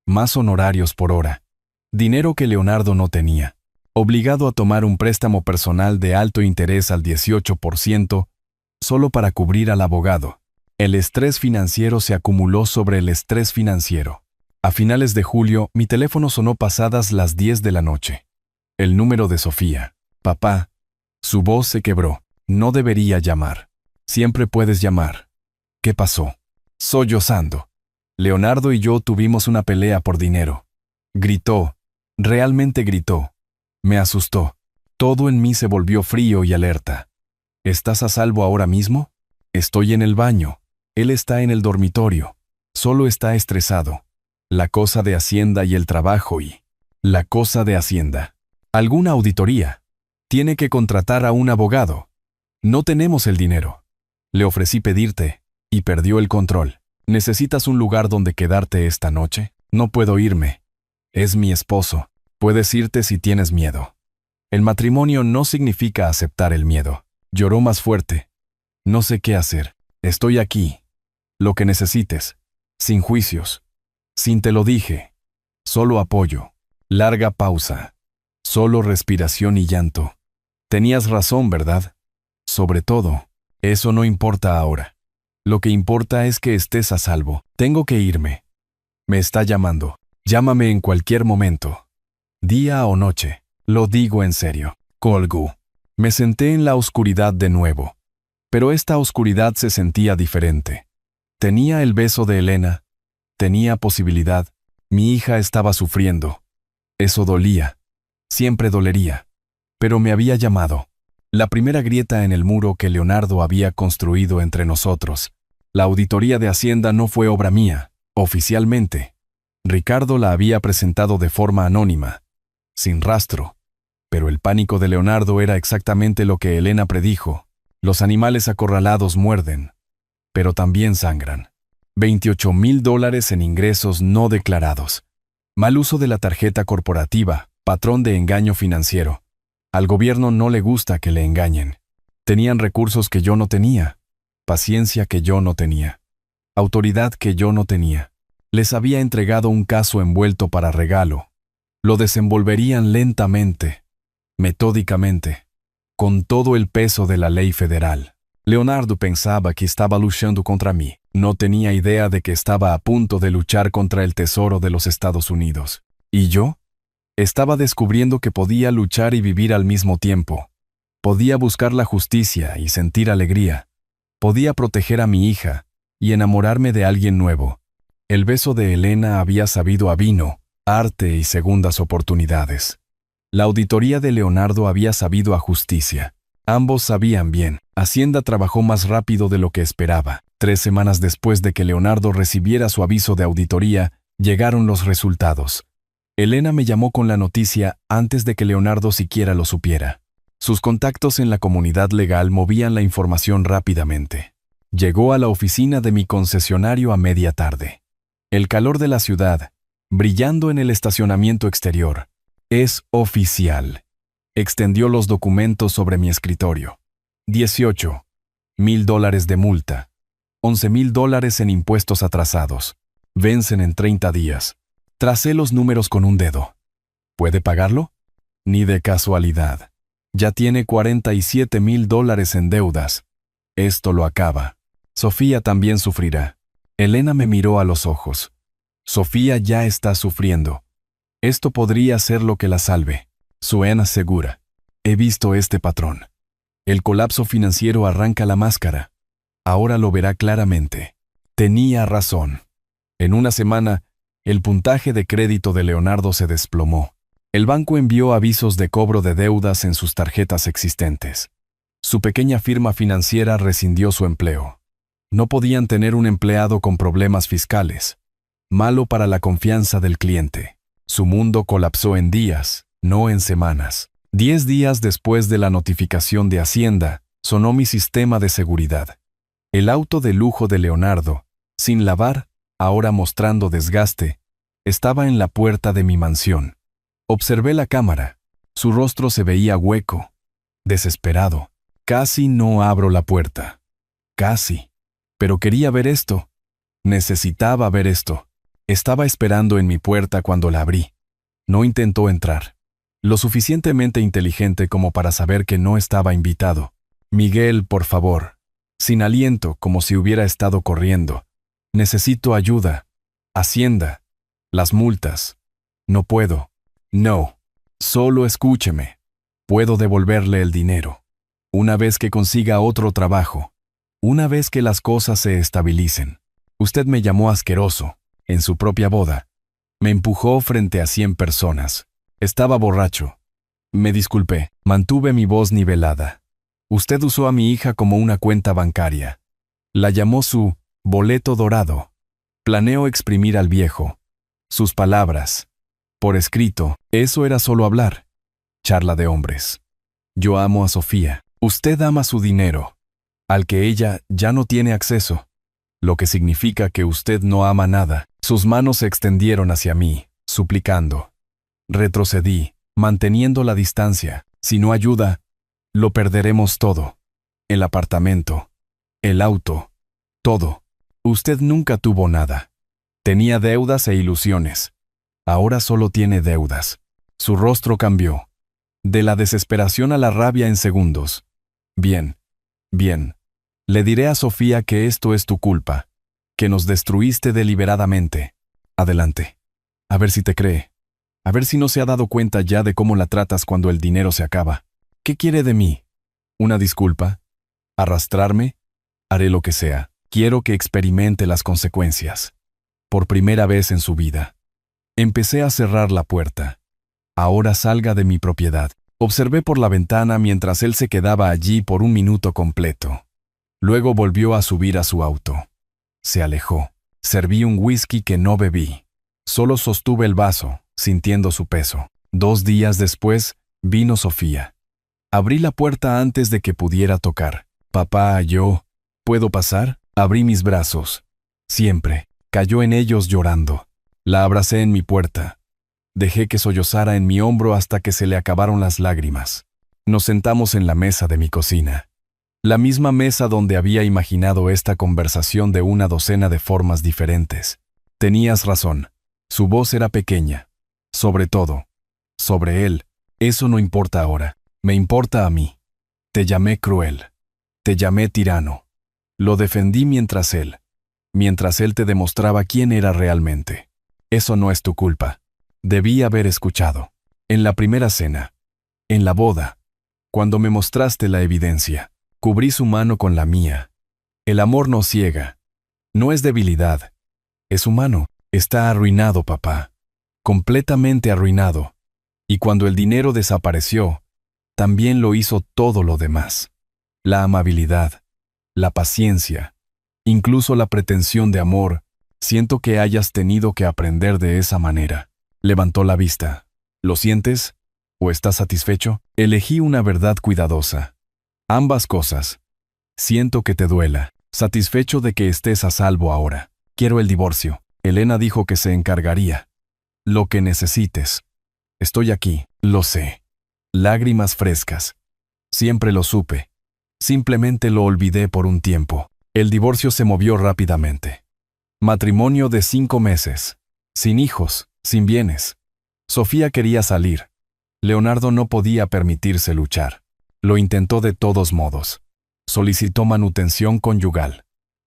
S1: más honorarios por hora. Dinero que Leonardo no tenía. Obligado a tomar un préstamo personal de alto interés al 18%, solo para cubrir al abogado. El estrés financiero se acumuló sobre el estrés financiero. A finales de julio, mi teléfono sonó pasadas las 10 de la noche. El número de Sofía. Papá. Su voz se quebró. No debería llamar. Siempre puedes llamar. ¿Qué pasó? Sollozando. Leonardo y yo tuvimos una pelea por dinero. Gritó. Realmente gritó. Me asustó. Todo en mí se volvió frío y alerta. ¿Estás a salvo ahora mismo? Estoy en el baño. Él está en el dormitorio. Solo está estresado. La cosa de Hacienda y el trabajo y... La cosa de Hacienda. ¿Alguna auditoría? Tiene que contratar a un abogado. No tenemos el dinero. Le ofrecí pedirte, y perdió el control. ¿Necesitas un lugar donde quedarte esta noche? No puedo irme. Es mi esposo. Puedes irte si tienes miedo. El matrimonio no significa aceptar el miedo. Lloró más fuerte. No sé qué hacer. Estoy aquí. Lo que necesites. Sin juicios. Sin te lo dije. Solo apoyo. Larga pausa. Solo respiración y llanto. Tenías razón, ¿verdad? Sobre todo, eso no importa ahora. Lo que importa es que estés a salvo. Tengo que irme. Me está llamando. Llámame en cualquier momento. Día o noche. Lo digo en serio. Colgó. Me senté en la oscuridad de nuevo. Pero esta oscuridad se sentía diferente. Tenía el beso de Elena. Tenía posibilidad. Mi hija estaba sufriendo. Eso dolía. Siempre dolería. Pero me había llamado. La primera grieta en el muro que Leonardo había construido entre nosotros. La auditoría de Hacienda no fue obra mía, oficialmente. Ricardo la había presentado de forma anónima, sin rastro. Pero el pánico de Leonardo era exactamente lo que Elena predijo. Los animales acorralados muerden, pero también sangran. $28,000 en ingresos no declarados. Mal uso de la tarjeta corporativa, patrón de engaño financiero. Al gobierno no le gusta que le engañen. Tenían recursos que yo no tenía, paciencia que yo no tenía, autoridad que yo no tenía. Les había entregado un caso envuelto para regalo. Lo desenvolverían lentamente, metódicamente, con todo el peso de la ley federal. Leonardo pensaba que estaba luchando contra mí. No tenía idea de que estaba a punto de luchar contra el tesoro de los Estados Unidos. ¿Y yo? Estaba descubriendo que podía luchar y vivir al mismo tiempo. Podía buscar la justicia y sentir alegría. Podía proteger a mi hija y enamorarme de alguien nuevo. El beso de Elena había sabido a vino, arte y segundas oportunidades. La auditoría de Leonardo había sabido a justicia. Ambos sabían bien. Hacienda trabajó más rápido de lo que esperaba. 3 semanas después de que Leonardo recibiera su aviso de auditoría, llegaron los resultados. Elena me llamó con la noticia antes de que Leonardo siquiera lo supiera. Sus contactos en la comunidad legal movían la información rápidamente. Llegó a la oficina de mi concesionario a media tarde. El calor de la ciudad, brillando en el estacionamiento exterior. Es oficial. Extendió los documentos sobre mi escritorio. $18,000 de multa. $11,000 en impuestos atrasados. Vencen en 30 días. Tracé los números con un dedo. ¿Puede pagarlo? Ni de casualidad. Ya tiene $47,000 en deudas. Esto lo acaba. Sofía también sufrirá. Elena me miró a los ojos. Sofía ya está sufriendo. Esto podría ser lo que la salve. Suena segura. He visto este patrón. El colapso financiero arranca la máscara. Ahora lo verá claramente. Tenía razón. En una semana, el puntaje de crédito de Leonardo se desplomó. El banco envió avisos de cobro de deudas en sus tarjetas existentes. Su pequeña firma financiera rescindió su empleo. No podían tener un empleado con problemas fiscales. Malo para la confianza del cliente. Su mundo colapsó en días, no en semanas. 10 días después de la notificación de Hacienda, sonó mi sistema de seguridad. El auto de lujo de Leonardo, sin lavar, ahora mostrando desgaste, estaba en la puerta de mi mansión. Observé la cámara. Su rostro se veía hueco, desesperado. Casi no abro la puerta. Casi. Pero quería ver esto. Necesitaba ver esto. Estaba esperando en mi puerta cuando la abrí. No intentó entrar. Lo suficientemente inteligente como para saber que no estaba invitado. Miguel, por favor. Sin aliento, como si hubiera estado corriendo. Necesito ayuda. Hacienda. Las multas. No puedo. No. Solo escúcheme. Puedo devolverle el dinero. Una vez que consiga otro trabajo. Una vez que las cosas se estabilicen. Usted me llamó asqueroso, en su propia boda. Me empujó frente a 100 personas. Estaba borracho. Me disculpé. Mantuve mi voz nivelada. Usted usó a mi hija como una cuenta bancaria. La llamó su boleto dorado. Planeo exprimir al viejo. Sus palabras. Por escrito, eso era solo hablar. Charla de hombres. Yo amo a Sofía. Usted ama su dinero, al que ella ya no tiene acceso, lo que significa que usted no ama nada. Sus manos se extendieron hacia mí, suplicando. Retrocedí, manteniendo la distancia. Si no ayuda, lo perderemos todo. El apartamento, el auto, todo. Usted nunca tuvo nada. Tenía deudas e ilusiones. Ahora solo tiene deudas. Su rostro cambió. De la desesperación a la rabia en segundos. Bien, bien. Le diré a Sofía que esto es tu culpa, que nos destruiste deliberadamente. Adelante. A ver si te cree. A ver si no se ha dado cuenta ya de cómo la tratas cuando el dinero se acaba. ¿Qué quiere de mí? ¿Una disculpa? ¿Arrastrarme? Haré lo que sea. Quiero que experimente las consecuencias. Por primera vez en su vida. Empecé a cerrar la puerta. Ahora salga de mi propiedad. Observé por la ventana mientras él se quedaba allí por un minuto completo. Luego volvió a subir a su auto. Se alejó. Serví un whisky que no bebí. Solo sostuve el vaso, sintiendo su peso. 2 días después, vino Sofía. Abrí la puerta antes de que pudiera tocar. Papá, ¿puedo pasar? Abrí mis brazos. Siempre. Cayó en ellos llorando. La abracé en mi puerta. Dejé que sollozara en mi hombro hasta que se le acabaron las lágrimas. Nos sentamos en la mesa de mi cocina. La misma mesa donde había imaginado esta conversación de una docena de formas diferentes. Tenías razón. Su voz era pequeña. Sobre todo. Sobre él. Eso no importa ahora. Me importa a mí. Te llamé cruel. Te llamé tirano. Lo defendí mientras él te demostraba quién era realmente. Eso no es tu culpa. Debí haber escuchado. En la primera cena. En la boda. Cuando me mostraste la evidencia. Cubrí su mano con la mía. El amor no ciega. No es debilidad. Es humano. Está arruinado, papá. Completamente arruinado. Y cuando el dinero desapareció, también lo hizo todo lo demás. La amabilidad. La paciencia. Incluso la pretensión de amor. Siento que hayas tenido que aprender de esa manera. Levantó la vista. ¿Lo sientes? ¿O estás satisfecho? Elegí una verdad cuidadosa. Ambas cosas. Siento que te duela. Satisfecho de que estés a salvo ahora. Quiero el divorcio. Elena dijo que se encargaría. Lo que necesites. Estoy aquí. Lo sé. Lágrimas frescas. Siempre lo supe. Simplemente lo olvidé por un tiempo. El divorcio se movió rápidamente. Matrimonio de 5 meses. Sin hijos. Sin bienes. Sofía quería salir. Leonardo no podía permitirse luchar. Lo intentó de todos modos. Solicitó manutención conyugal.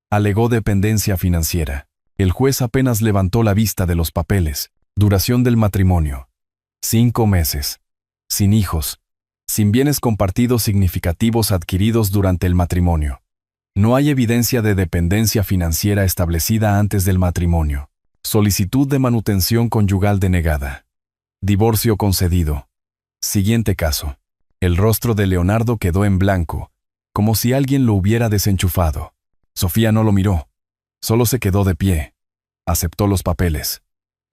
S1: Alegó dependencia financiera. El juez apenas levantó la vista de los papeles. Duración del matrimonio. 5 meses. Sin hijos. Sin bienes compartidos significativos adquiridos durante el matrimonio. No hay evidencia de dependencia financiera establecida antes del matrimonio. Solicitud de manutención conyugal denegada. Divorcio concedido. Siguiente caso. El rostro de Leonardo quedó en blanco, como si alguien lo hubiera desenchufado. Sofía no lo miró. Solo se quedó de pie. Aceptó los papeles.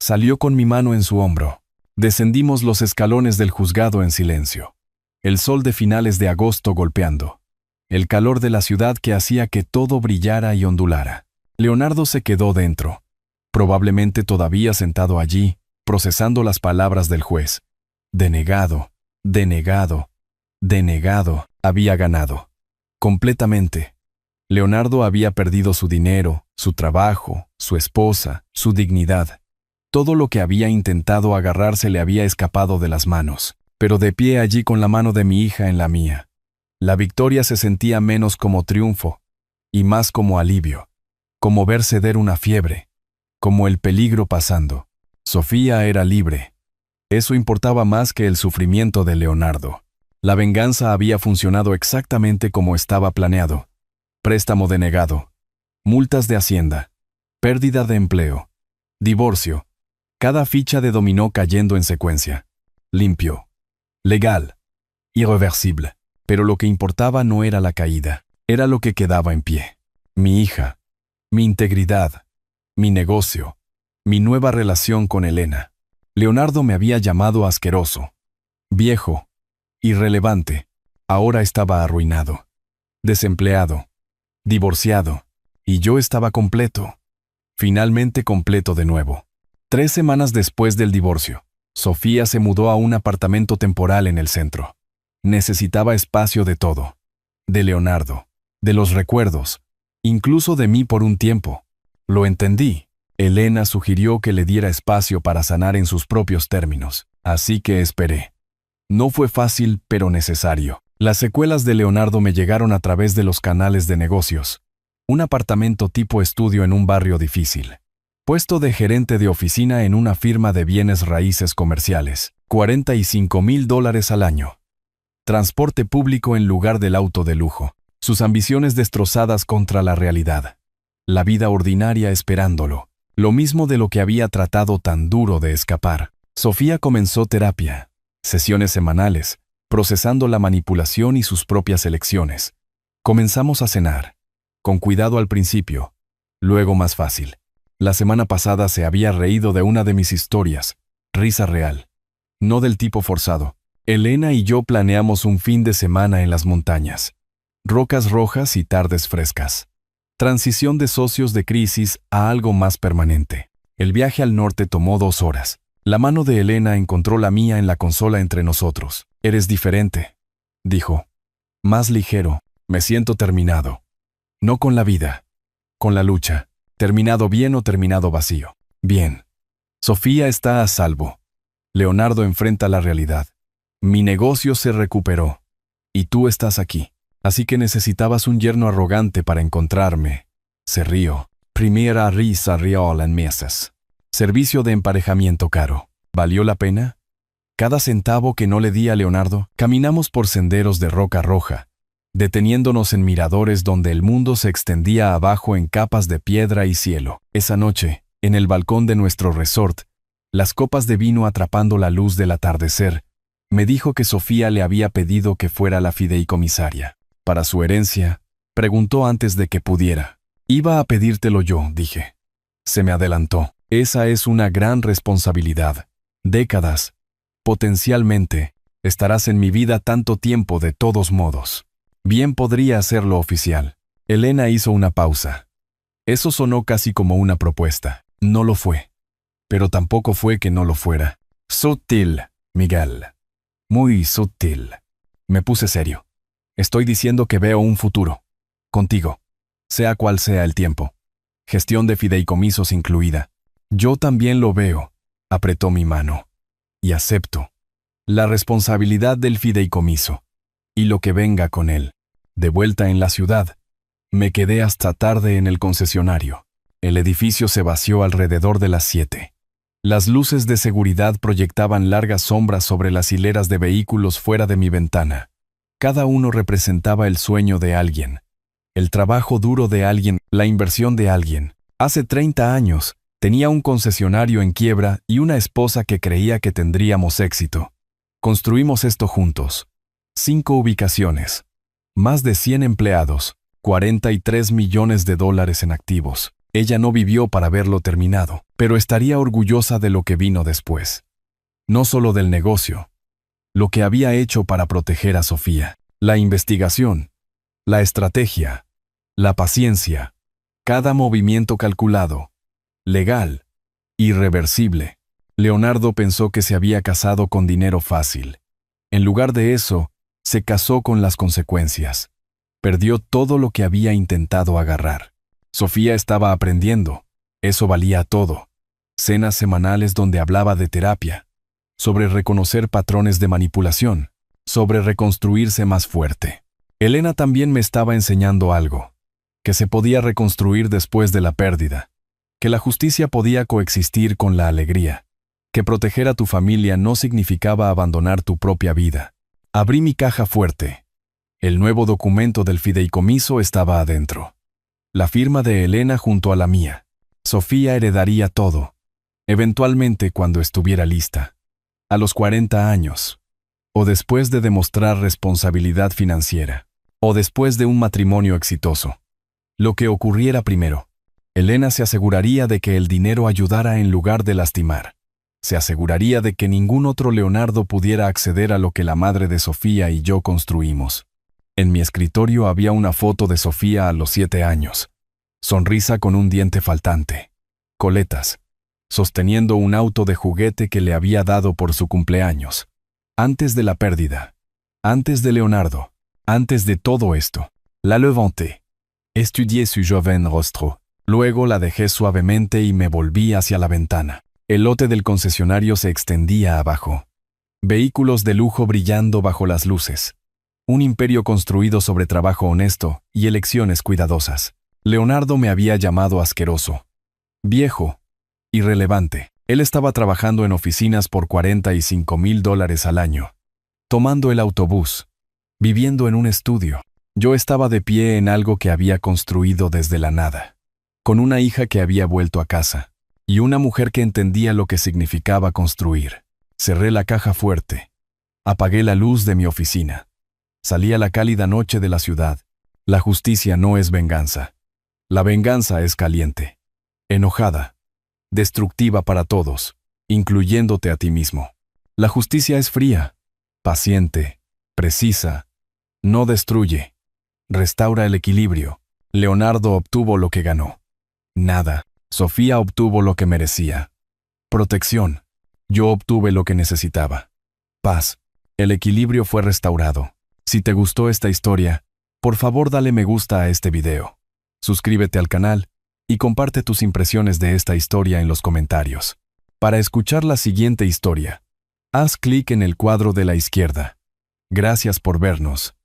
S1: Salió con mi mano en su hombro. Descendimos los escalones del juzgado en silencio. El sol de finales de agosto golpeando. El calor de la ciudad que hacía que todo brillara y ondulara. Leonardo se quedó dentro. probablemente todavía sentado allí, procesando las palabras del juez. Denegado, denegado, denegado, había ganado. Completamente. Leonardo había perdido su dinero, su trabajo, su esposa, su dignidad. Todo lo que había intentado agarrarse le había escapado de las manos, pero de pie allí con la mano de mi hija en la mía. La victoria se sentía menos como triunfo, y más como alivio, como ver ceder una fiebre, como el peligro pasando. Sofía era libre. Eso importaba más que el sufrimiento de Leonardo. La venganza había funcionado exactamente como estaba planeado. Préstamo denegado, multas de Hacienda, pérdida de empleo, divorcio, cada ficha de dominó cayendo en secuencia. Limpio, legal, irreversible. Pero lo que importaba no era la caída, era lo que quedaba en pie. Mi hija, mi integridad, mi negocio, mi nueva relación con Elena. Leonardo me había llamado asqueroso, viejo, irrelevante. Ahora estaba arruinado, desempleado, divorciado, y yo estaba completo, finalmente completo de nuevo. 3 semanas después del divorcio, Sofía se mudó a un apartamento temporal en el centro. Necesitaba espacio de todo, de Leonardo, de los recuerdos, incluso de mí por un tiempo. Lo entendí. Elena sugirió que le diera espacio para sanar en sus propios términos, así que esperé. No fue fácil, pero necesario. Las secuelas de Leonardo me llegaron a través de los canales de negocios. Un apartamento tipo estudio en un barrio difícil. Puesto de gerente de oficina en una firma de bienes raíces comerciales. $45,000 al año. Transporte público en lugar del auto de lujo. Sus ambiciones destrozadas contra la realidad. La vida ordinaria esperándolo. Lo mismo de lo que había tratado tan duro de escapar. Sofía comenzó terapia. Sesiones semanales, procesando la manipulación y sus propias elecciones. Comenzamos a cenar. Con cuidado al principio. Luego más fácil. La semana pasada se había reído de una de mis historias. Risa real. No del tipo forzado. Elena y yo planeamos un fin de semana en las montañas. Rocas rojas y tardes frescas. Transición de socios de crisis a algo más permanente. El viaje al norte tomó 2 horas. La mano de Elena encontró la mía en la consola entre nosotros. Eres diferente, dijo. Más ligero. Me siento terminado. No con la vida. Con la lucha. Terminado bien o terminado vacío. Bien. Sofía está a salvo. Leonardo enfrenta la realidad. Mi negocio se recuperó. Y tú estás aquí. Así que necesitabas un yerno arrogante para encontrarme. Se rió. Primera risa real en meses. Servicio de emparejamiento caro. ¿Valió la pena? Cada centavo que no le di a Leonardo, caminamos por senderos de roca roja, deteniéndonos en miradores donde el mundo se extendía abajo en capas de piedra y cielo. Esa noche, en el balcón de nuestro resort, las copas de vino atrapando la luz del atardecer, me dijo que Sofía le había pedido que fuera la fideicomisaria. Para su herencia, preguntó antes de que pudiera. Iba a pedírtelo yo, dije. Se me adelantó. Esa es una gran responsabilidad. Décadas. Potencialmente, estarás en mi vida tanto tiempo de todos modos. Bien podría hacerlo oficial. Elena hizo una pausa. Eso sonó casi como una propuesta. No lo fue. Pero tampoco fue que no lo fuera. Sutil, Miguel. Muy sutil. Me puse serio. Estoy diciendo que veo un futuro. Contigo. Sea cual sea el tiempo. Gestión de fideicomisos incluida. Yo también lo veo. Apretó mi mano. Y acepto. La responsabilidad del fideicomiso. Y lo que venga con él. De vuelta en la ciudad. Me quedé hasta tarde en el concesionario. El edificio se vació alrededor de las 7. Las luces de seguridad proyectaban largas sombras sobre las hileras de vehículos fuera de mi ventana. Cada uno representaba el sueño de alguien, el trabajo duro de alguien, la inversión de alguien. Hace 30 años, tenía un concesionario en quiebra y una esposa que creía que tendríamos éxito. Construimos esto juntos. 5 ubicaciones, más de 100 empleados, $43 millones en activos. Ella no vivió para verlo terminado, pero estaría orgullosa de lo que vino después. No solo del negocio. Lo que había hecho para proteger a Sofía, la investigación, la estrategia, la paciencia, cada movimiento calculado. legal, irreversible. Leonardo pensó que se había casado con dinero fácil. En lugar de eso, se casó con las consecuencias. Perdió todo lo que había intentado agarrar. Sofía estaba aprendiendo. Eso valía todo. Cenas semanales donde hablaba de terapia, sobre reconocer patrones de manipulación, sobre reconstruirse más fuerte. Elena también me estaba enseñando algo, que se podía reconstruir después de la pérdida, que la justicia podía coexistir con la alegría, que proteger a tu familia no significaba abandonar tu propia vida. Abrí mi caja fuerte. El nuevo documento del fideicomiso estaba adentro. La firma de Elena junto a la mía. Sofía heredaría todo, eventualmente cuando estuviera lista, a los 40 años, o después de demostrar responsabilidad financiera, o después de un matrimonio exitoso. Lo que ocurriera primero. Elena se aseguraría de que el dinero ayudara en lugar de lastimar. Se aseguraría de que ningún otro Leonardo pudiera acceder a lo que la madre de Sofía y yo construimos. En mi escritorio había una foto de Sofía a los 7 años. Sonrisa con un diente faltante. Coletas. Sosteniendo un auto de juguete que le había dado por su cumpleaños. Antes de la pérdida. Antes de Leonardo. Antes de todo esto. La levanté. Estudié su joven rostro. Luego la dejé suavemente y me volví hacia la ventana. El lote del concesionario se extendía abajo. Vehículos de lujo brillando bajo las luces. Un imperio construido sobre trabajo honesto y elecciones cuidadosas. Leonardo me había llamado asqueroso. Viejo. Irrelevante. Él estaba trabajando en oficinas por $45,000 al año. Tomando el autobús. Viviendo en un estudio. Yo estaba de pie en algo que había construido desde la nada. Con una hija que había vuelto a casa. Y una mujer que entendía lo que significaba construir. Cerré la caja fuerte. Apagué la luz de mi oficina. Salí a la cálida noche de la ciudad. La justicia no es venganza. La venganza es caliente. Enojada. Destructiva para todos, incluyéndote a ti mismo. La justicia es fría, paciente, precisa. No destruye. Restaura el equilibrio. Leonardo obtuvo lo que ganó. Nada. Sofía obtuvo lo que merecía. Protección. Yo obtuve lo que necesitaba. Paz. El equilibrio fue restaurado. Si te gustó esta historia, por favor dale me gusta a este video. Suscríbete al canal y comparte tus impresiones de esta historia en los comentarios. Para escuchar la siguiente historia, haz clic en el cuadro de la izquierda. Gracias por vernos.